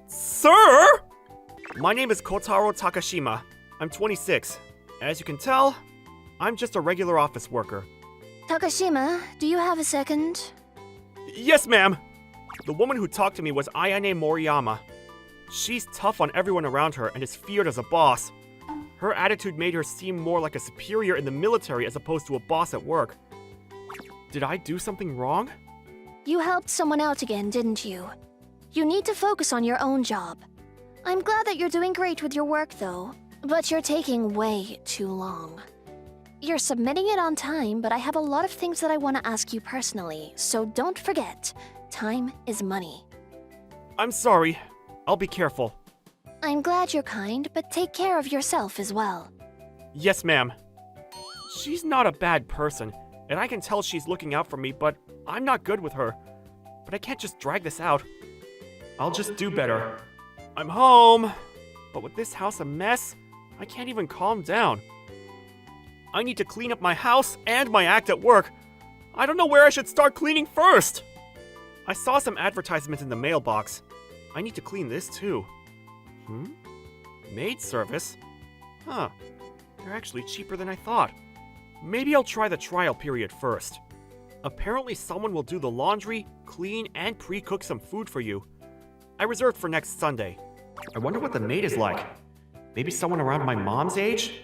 Sir? My name is Kotaro Takashima. I'm 26. As you can tell, I'm just a regular office worker. Takashima, do you have a second? Yes, ma'am. The woman who talked to me was Ayane Moriyama. She's tough on everyone around her and is feared as a boss. Her attitude made her seem more like a superior in the military as opposed to a boss at work. Did I do something wrong? You helped someone out again, didn't you? You need to focus on your own job. I'm glad that you're doing great with your work, though, but you're taking way too long. You're submitting it on time, but I have a lot of things that I want to ask you personally, so don't forget, time is money. I'm sorry. I'll be careful. I'm glad you're kind, but take care of yourself as well. Yes, ma'am. She's not a bad person, and I can tell she's looking out for me, but I'm not good with her. But I can't just drag this out. I'll just do better. I'm home, but with this house a mess, I can't even calm down. I need to clean up my house and my act at work. I don't know where I should start cleaning first. I saw some advertisements in the mailbox. I need to clean this too. Maid service? Huh. They're actually cheaper than I thought. Maybe I'll try the trial period first. Apparently someone will do the laundry, clean, and pre-cook some food for you. I reserved for next Sunday. I wonder what the maid is like. Maybe someone around my mom's age?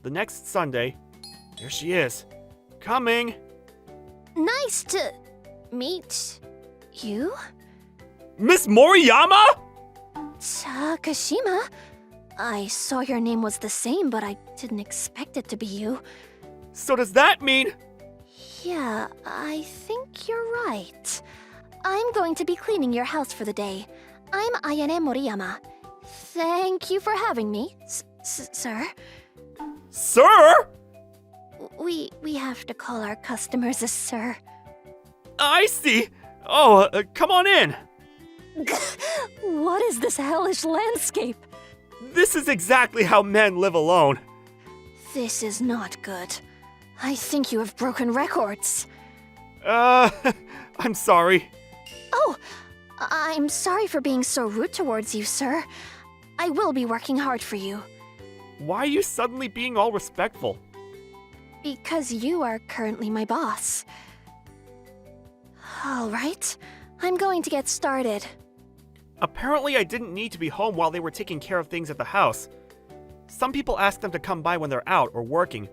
The next Sunday, there she is. Coming! Nice to meet you? Miss Moriyama? Takashima? I saw your name was the same, but I didn't expect it to be you. So does that mean... Yeah, I think you're right. I'm going to be cleaning your house for the day. I'm Ayane Moriyama. Thank you for having me, sir. Sir? We have to call our customers a sir. I see. Oh, come on in. What is this hellish landscape? This is exactly how men live alone. This is not good. I think you have broken records. I'm sorry. Oh, I'm sorry for being so rude towards you, sir. I will be working hard for you. Why are you suddenly being all respectful? Because you are currently my boss. All right, I'm going to get started. Apparently I didn't need to be home while they were taking care of things at the house. Some people ask them to come by when they're out or working,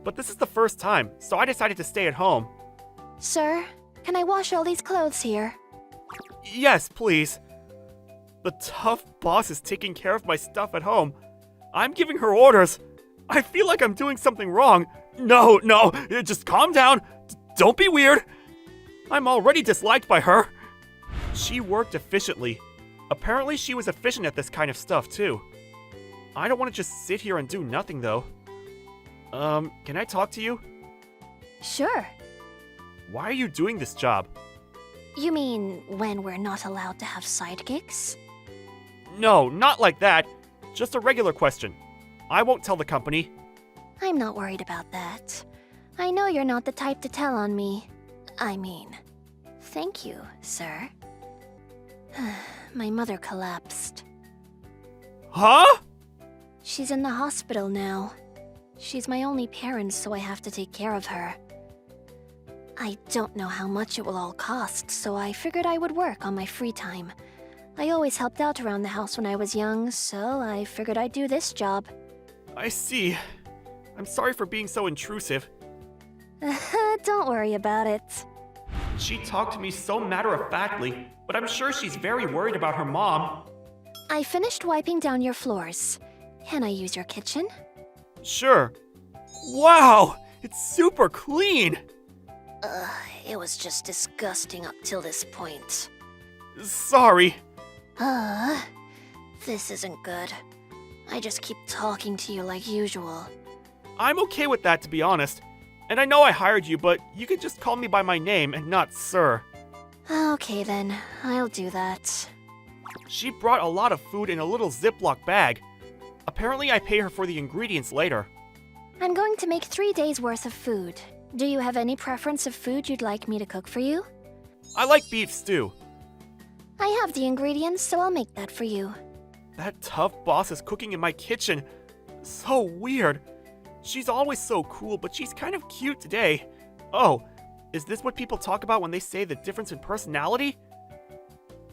but this is the first time, so I decided to stay at home. Sir, can I wash all these clothes here? Yes, please. The tough boss is taking care of my stuff at home. I'm giving her orders. I feel like I'm doing something wrong. No, just calm down. Don't be weird. I'm already disliked by her. She worked efficiently. Apparently she was efficient at this kind of stuff too. I don't want to just sit here and do nothing though. Can I talk to you? Sure. Why are you doing this job? You mean when we're not allowed to have sidekicks? No, not like that. Just a regular question. I won't tell the company. I'm not worried about that. I know you're not the type to tell on me. I mean, thank you, sir. My mother collapsed. Huh? She's in the hospital now. She's my only parent, so I have to take care of her. I don't know how much it will all cost, so I figured I would work on my free time. I always helped out around the house when I was young, so I figured I'd do this job. I see. I'm sorry for being so intrusive. Don't worry about it. She talked to me so matter-of-factly, but I'm sure she's very worried about her mom. I finished wiping down your floors. Can I use your kitchen? Sure. Wow! It's super clean! It was just disgusting up till this point. Sorry. This isn't good. I just keep talking to you like usual. I'm okay with that, to be honest. And I know I hired you, but you could just call me by my name and not sir. Okay then, I'll do that. She brought a lot of food in a little Ziploc bag. Apparently I pay her for the ingredients later. I'm going to make 3 days worth of food. Do you have any preference of food you'd like me to cook for you? I like beef stew. I have the ingredients, so I'll make that for you. That tough boss is cooking in my kitchen. So weird. She's always so cool, but she's kind of cute today. Oh, is this what people talk about when they say the difference in personality?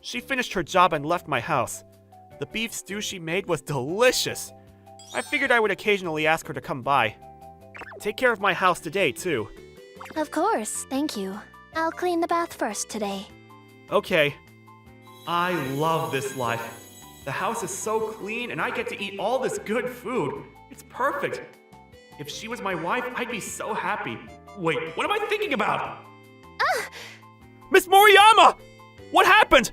She finished her job and left my house. The beef stew she made was delicious. I figured I would occasionally ask her to come by. Take care of my house today, too. Of course, thank you. I'll clean the bath first today. Okay. I love this life. The house is so clean and I get to eat all this good food. It's perfect. If she was my wife, I'd be so happy. Wait, what am I thinking about? Miss Moriyama! What happened?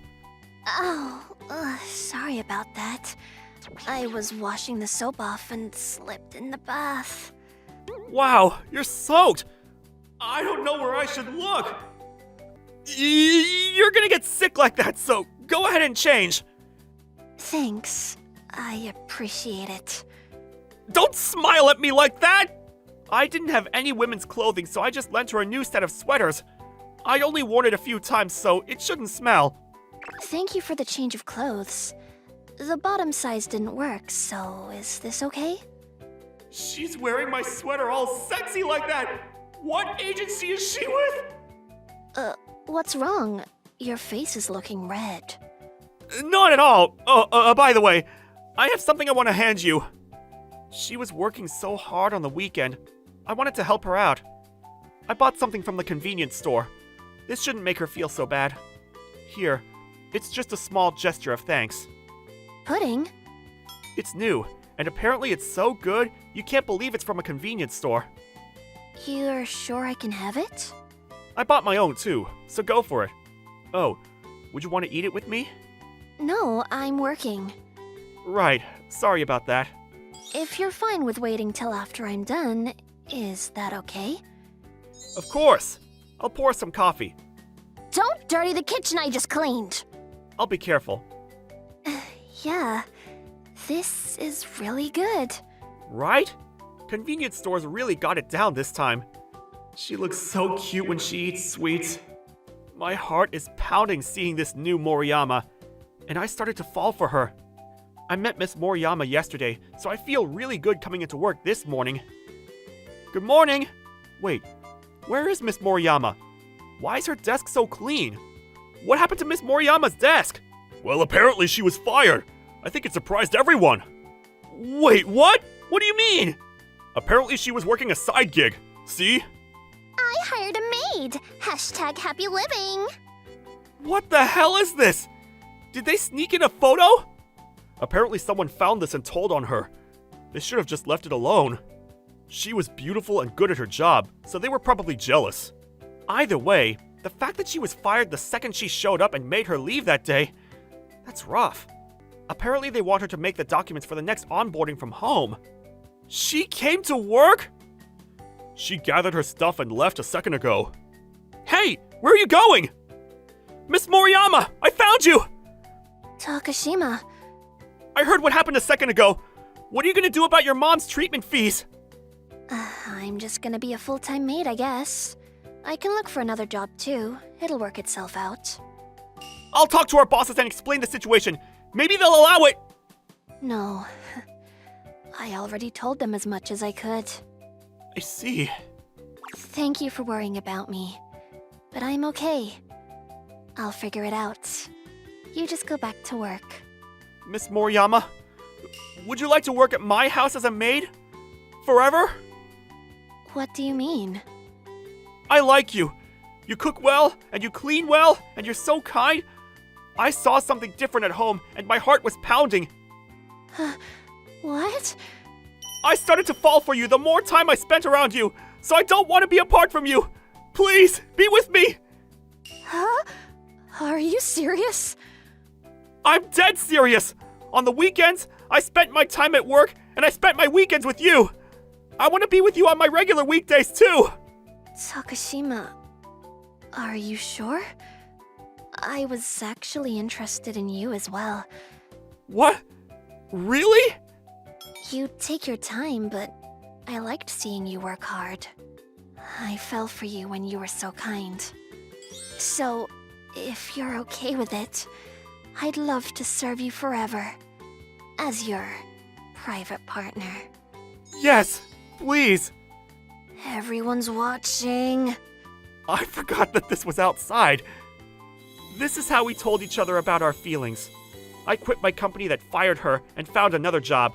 Oh, sorry about that. I was washing the soap off and slipped in the bath. Wow, you're soaked. I don't know where I should look. You're gonna get sick like that, so go ahead and change. Thanks. I appreciate it. Don't smile at me like that! I didn't have any women's clothing, so I just lent her a new set of sweaters. I only worn it a few times, so it shouldn't smell. Thank you for the change of clothes. The bottom size didn't work, so is this okay? She's wearing my sweater all sexy like that! What agency is she with? What's wrong? Your face is looking red. Not at all. By the way, I have something I want to hand you. She was working so hard on the weekend. I wanted to help her out. I bought something from the convenience store. This shouldn't make her feel so bad. Here, it's just a small gesture of thanks. Pudding? It's new, and apparently it's so good, you can't believe it's from a convenience store. You're sure I can have it? I bought my own too, so go for it. Oh, would you want to eat it with me? No, I'm working. Right, sorry about that. If you're fine with waiting till after I'm done, is that okay? Of course! I'll pour some coffee. Don't dirty the kitchen I just cleaned! I'll be careful. Yeah, this is really good. Right? Convenience stores really got it down this time. She looks so cute when she eats sweets. My heart is pounding seeing this new Moriyama, and I started to fall for her. I met Miss Moriyama yesterday, so I feel really good coming into work this morning. Good morning! Wait, where is Miss Moriyama? Why is her desk so clean? What happened to Miss Moriyama's desk? Well, apparently she was fired. I think it surprised everyone. Wait, what? What do you mean? Apparently she was working a side gig. See? I hired a maid. Hashtag happy living. What the hell is this? Did they sneak in a photo? Apparently someone found this and told on her. They should have just left it alone. She was beautiful and good at her job, so they were probably jealous. Either way, the fact that she was fired the second she showed up and made her leave that day, that's rough. Apparently they want her to make the documents for the next onboarding from home. She came to work? She gathered her stuff and left a second ago. Hey, where are you going? Miss Moriyama, I found you! Takashima. I heard what happened a second ago. What are you gonna do about your mom's treatment fees? I'm just gonna be a full-time maid, I guess. I can look for another job too. It'll work itself out. I'll talk to our bosses and explain the situation. Maybe they'll allow it. No. I already told them as much as I could. I see. Thank you for worrying about me. But I'm okay. I'll figure it out. You just go back to work. Miss Moriyama, would you like to work at my house as a maid? Forever? What do you mean? I like you. You cook well, and you clean well, and you're so kind. I saw something different at home, and my heart was pounding. What? I started to fall for you the more time I spent around you, so I don't want to be apart from you. Please, be with me. Huh? Are you serious? I'm dead serious. On the weekends, I spent my time at work, and I spent my weekends with you. I want to be with you on my regular weekdays too! Takashima, are you sure? I was actually interested in you as well. What? Really? You take your time, but I liked seeing you work hard. I fell for you when you were so kind. So, if you're okay with it, I'd love to serve you forever. As your private partner. Yes, please. Everyone's watching. I forgot that this was outside. This is how we told each other about our feelings. I quit my company that fired her and found another job.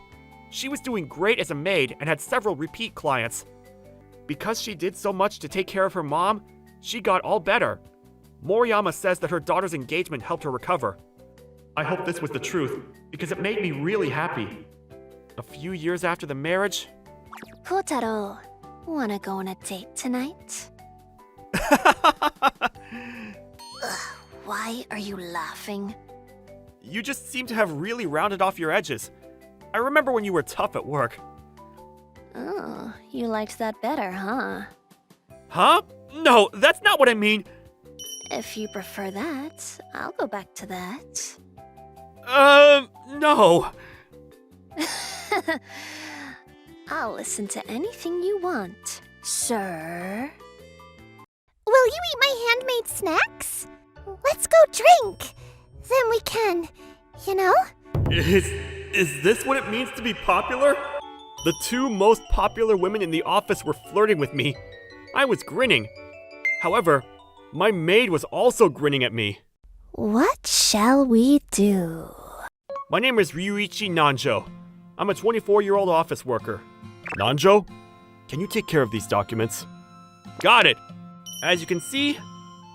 She was doing great as a maid and had several repeat clients. Because she did so much to take care of her mom, she got all better. Moriyama says that her daughter's engagement helped her recover. I hope this was the truth, because it made me really happy. A few years after the marriage... Kotaro, wanna go on a date tonight? Why are you laughing? You just seem to have really rounded off your edges. I remember when you were tough at work. Oh, you liked that better, huh? Huh? No, that's not what I mean. If you prefer that, I'll go back to that. No. I'll listen to anything you want, sir. Will you eat my handmade snacks? Let's go drink. Then we can, you know? Is this what it means to be popular? The two most popular women in the office were flirting with me. I was grinning. However, my maid was also grinning at me. What shall we do? My name is Ryuichi Nanjo. I'm a 24-year-old office worker. Nanjo, can you take care of these documents? Got it! As you can see,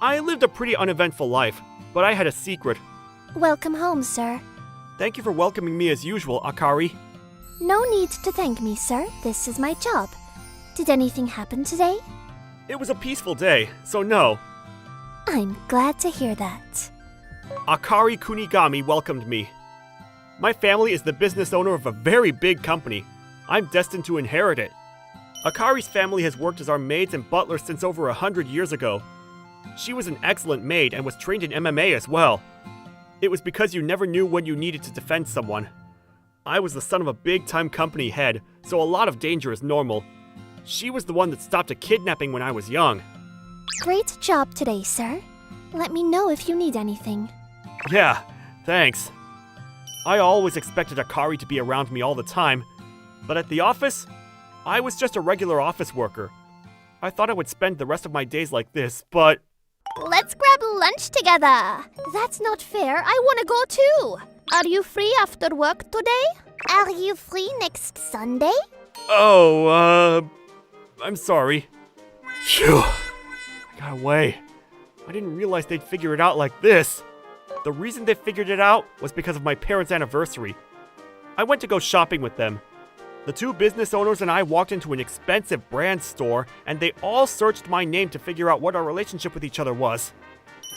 I lived a pretty uneventful life, but I had a secret. Welcome home, sir. Thank you for welcoming me as usual, Akari. No need to thank me, sir. This is my job. Did anything happen today? It was a peaceful day, so no. I'm glad to hear that. Akari Kunigami welcomed me. My family is the business owner of a very big company. I'm destined to inherit it. Akari's family has worked as our maids and butlers since over 100 years ago. She was an excellent maid and was trained in MMA as well. It was because you never knew when you needed to defend someone. I was the son of a big-time company head, so a lot of danger is normal. She was the one that stopped a kidnapping when I was young. Great job today, sir. Let me know if you need anything. Yeah, thanks. I always expected Akari to be around me all the time, but at the office, I was just a regular office worker. I thought I would spend the rest of my days like this, but... Let's grab lunch together. That's not fair. I want to go too. Are you free after work today? Are you free next Sunday? I'm sorry. Phew. I got away. I didn't realize they'd figure it out like this. The reason they figured it out was because of my parents' anniversary. I went to go shopping with them. The two business owners and I walked into an expensive brand store, and they all searched my name to figure out what our relationship with each other was.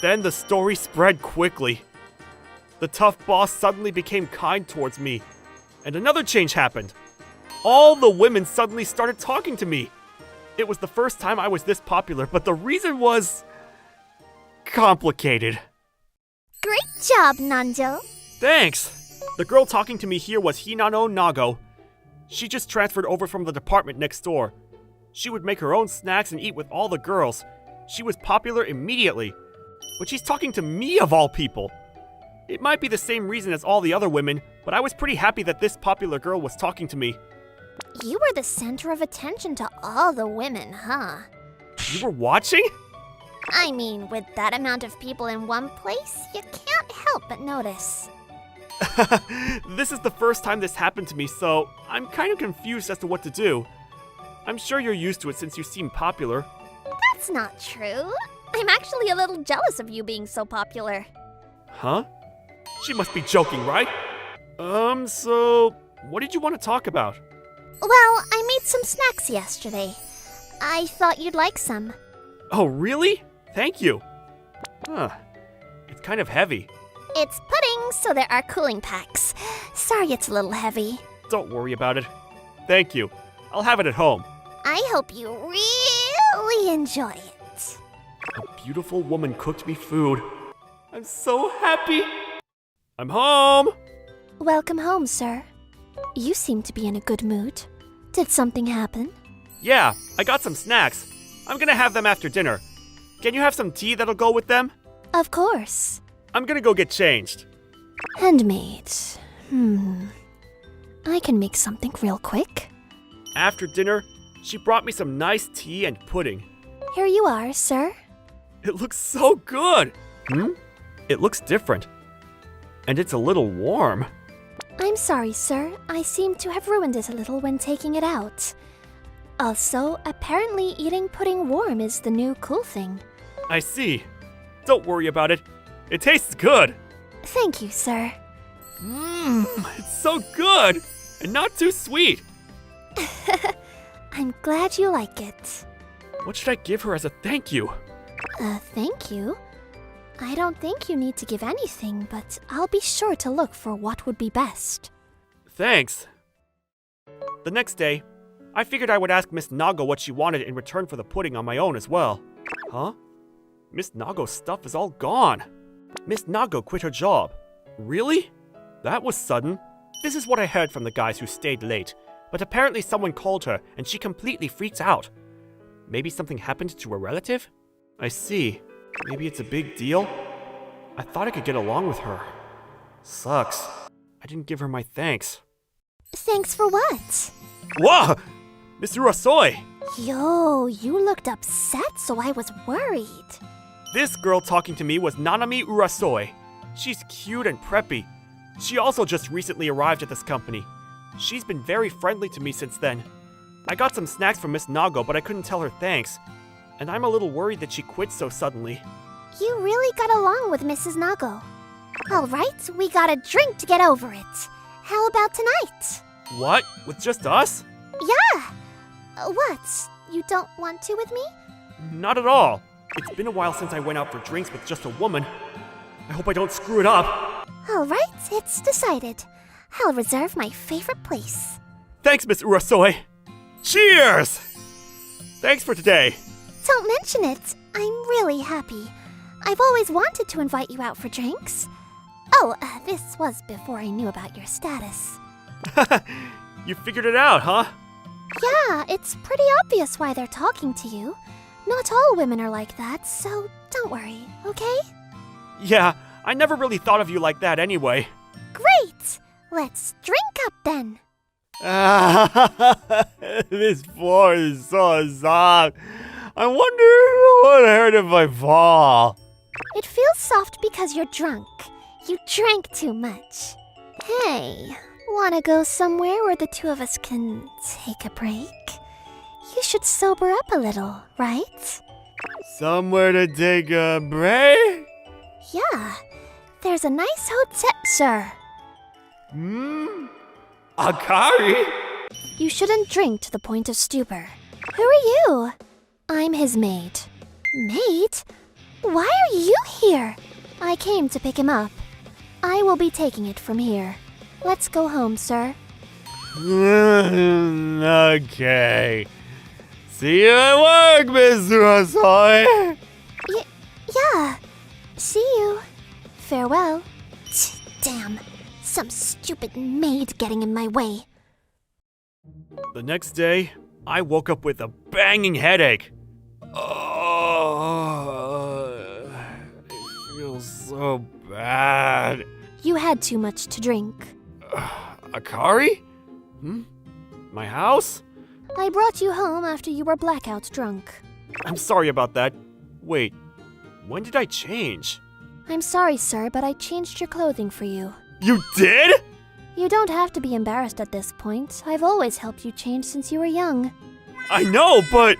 Then the story spread quickly. The tough boss suddenly became kind towards me, and another change happened. All the women suddenly started talking to me. It was the first time I was this popular, but the reason was... complicated. Great job, Nanjo. Thanks! The girl talking to me here was Hinano Nago. She just transferred over from the department next door. She would make her own snacks and eat with all the girls. She was popular immediately. But she's talking to me of all people. It might be the same reason as all the other women, but I was pretty happy that this popular girl was talking to me. You were the center of attention to all the women, huh? You were watching? I mean, with that amount of people in one place, you can't help but notice. This is the first time this happened to me, so I'm kind of confused as to what to do. I'm sure you're used to it since you seem popular. That's not true. I'm actually a little jealous of you being so popular. Huh? She must be joking, right? So what did you want to talk about? Well, I made some snacks yesterday. I thought you'd like some. Oh, really? Thank you. Huh. It's kind of heavy. It's pudding, so there are cooling packs. Sorry it's a little heavy. Don't worry about it. Thank you. I'll have it at home. I hope you really enjoy it. A beautiful woman cooked me food. I'm so happy. I'm home. Welcome home, sir. You seem to be in a good mood. Did something happen? Yeah, I got some snacks. I'm gonna have them after dinner. Can you have some tea that'll go with them? Of course. I'm gonna go get changed. Handmade. I can make something real quick. After dinner, she brought me some nice tea and pudding. Here you are, sir. It looks so good! It looks different. And it's a little warm. I'm sorry, sir. I seem to have ruined it a little when taking it out. Also, apparently eating pudding warm is the new cool thing. I see. Don't worry about it. It tastes good. Thank you, sir. It's so good! And not too sweet. I'm glad you like it. What should I give her as a thank you? Thank you? I don't think you need to give anything, but I'll be sure to look for what would be best. Thanks. The next day, I figured I would ask Miss Nago what she wanted in return for the pudding on my own as well. Huh? Miss Nago's stuff is all gone. Miss Nago quit her job. Really? That was sudden. This is what I heard from the guys who stayed late, but apparently someone called her and she completely freaked out. Maybe something happened to a relative? I see. Maybe it's a big deal? I thought I could get along with her. Sucks. I didn't give her my thanks. Thanks for what? Whoa! Miss Urasoi! Yo, you looked upset, so I was worried. This girl talking to me was Nanami Urasoi. She's cute and preppy. She also just recently arrived at this company. She's been very friendly to me since then. I got some snacks from Miss Nago, but I couldn't tell her thanks. And I'm a little worried that she quit so suddenly. You really got along with Mrs. Nago. Alright, we got a drink to get over it. How about tonight? What? With just us? Yeah! What? You don't want to with me? Not at all. It's been a while since I went out for drinks with just a woman. I hope I don't screw it up. Alright, it's decided. I'll reserve my favorite place. Thanks, Miss Urasoi. Cheers! Thanks for today. Don't mention it. I'm really happy. I've always wanted to invite you out for drinks. Oh, this was before I knew about your status. You figured it out, huh? Yeah, it's pretty obvious why they're talking to you. Not all women are like that, so don't worry, okay? Yeah, I never really thought of you like that anyway. Great! Let's drink up then. This floor is so soft. I wonder what hurt if I fall. It feels soft because you're drunk. You drank too much. Hey, wanna go somewhere where the two of us can take a break? You should sober up a little, right? Somewhere to take a break? Yeah, there's a nice hotel, sir. Akari? You shouldn't drink to the point of stupor. Who are you? I'm his maid. Maid? Why are you here? I came to pick him up. I will be taking it from here. Let's go home, sir. Okay. See you at work, Miss Urasoi. Yeah. See you. Farewell. Damn. Some stupid maid getting in my way. The next day, I woke up with a banging headache. Oh, it feels so bad. You had too much to drink. Akari? My house? I brought you home after you were blackout drunk. I'm sorry about that. Wait, when did I change? I'm sorry, sir, but I changed your clothing for you. You did? You don't have to be embarrassed at this point. I've always helped you change since you were young. I know, but...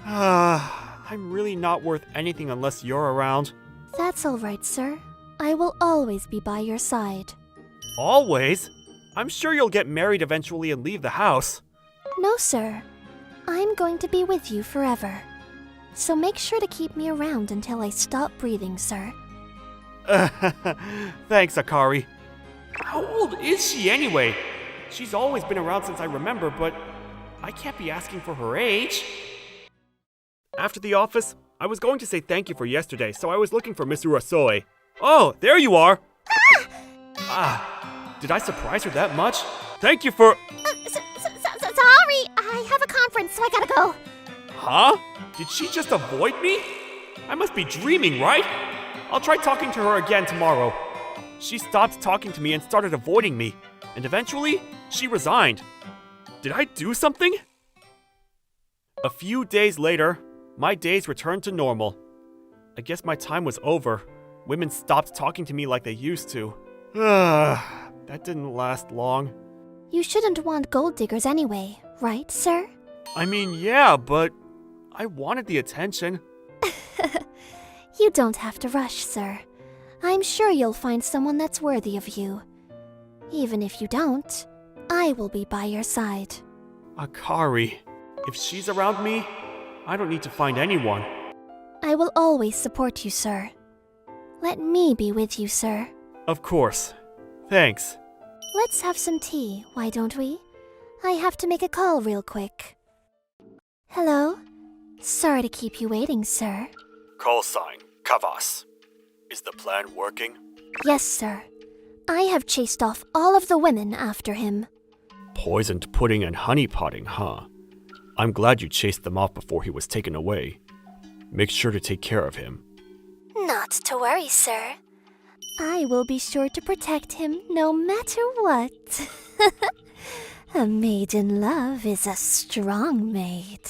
I'm really not worth anything unless you're around. That's all right, sir. I will always be by your side. Always? I'm sure you'll get married eventually and leave the house. No, sir. I'm going to be with you forever. So make sure to keep me around until I stop breathing, sir. Thanks, Akari. How old is she anyway? She's always been around since I remember, but I can't be asking for her age. After the office, I was going to say thank you for yesterday, so I was looking for Miss Urasoe. Oh, there you are! Did I surprise her that much? Thank you for... Sorry, I have a conference, so I gotta go. Huh? Did she just avoid me? I must be dreaming, right? I'll try talking to her again tomorrow. She stopped talking to me and started avoiding me, and eventually, she resigned. Did I do something? A few days later, my days returned to normal. I guess my time was over. Women stopped talking to me like they used to. That didn't last long. You shouldn't want gold diggers anyway, right, sir? I mean, yeah, but I wanted the attention. You don't have to rush, sir. I'm sure you'll find someone that's worthy of you. Even if you don't, I will be by your side. Akari. If she's around me, I don't need to find anyone. I will always support you, sir. Let me be with you, sir. Of course. Thanks. Let's have some tea, why don't we? I have to make a call real quick. Hello? Sorry to keep you waiting, sir. Call sign, Kavas. Is the plan working? Yes, sir. I have chased off all of the women after him. Poisoned pudding and honey potting, huh? I'm glad you chased them off before he was taken away. Make sure to take care of him. Not to worry, sir. I will be sure to protect him no matter what. A maid in love is a strong maid.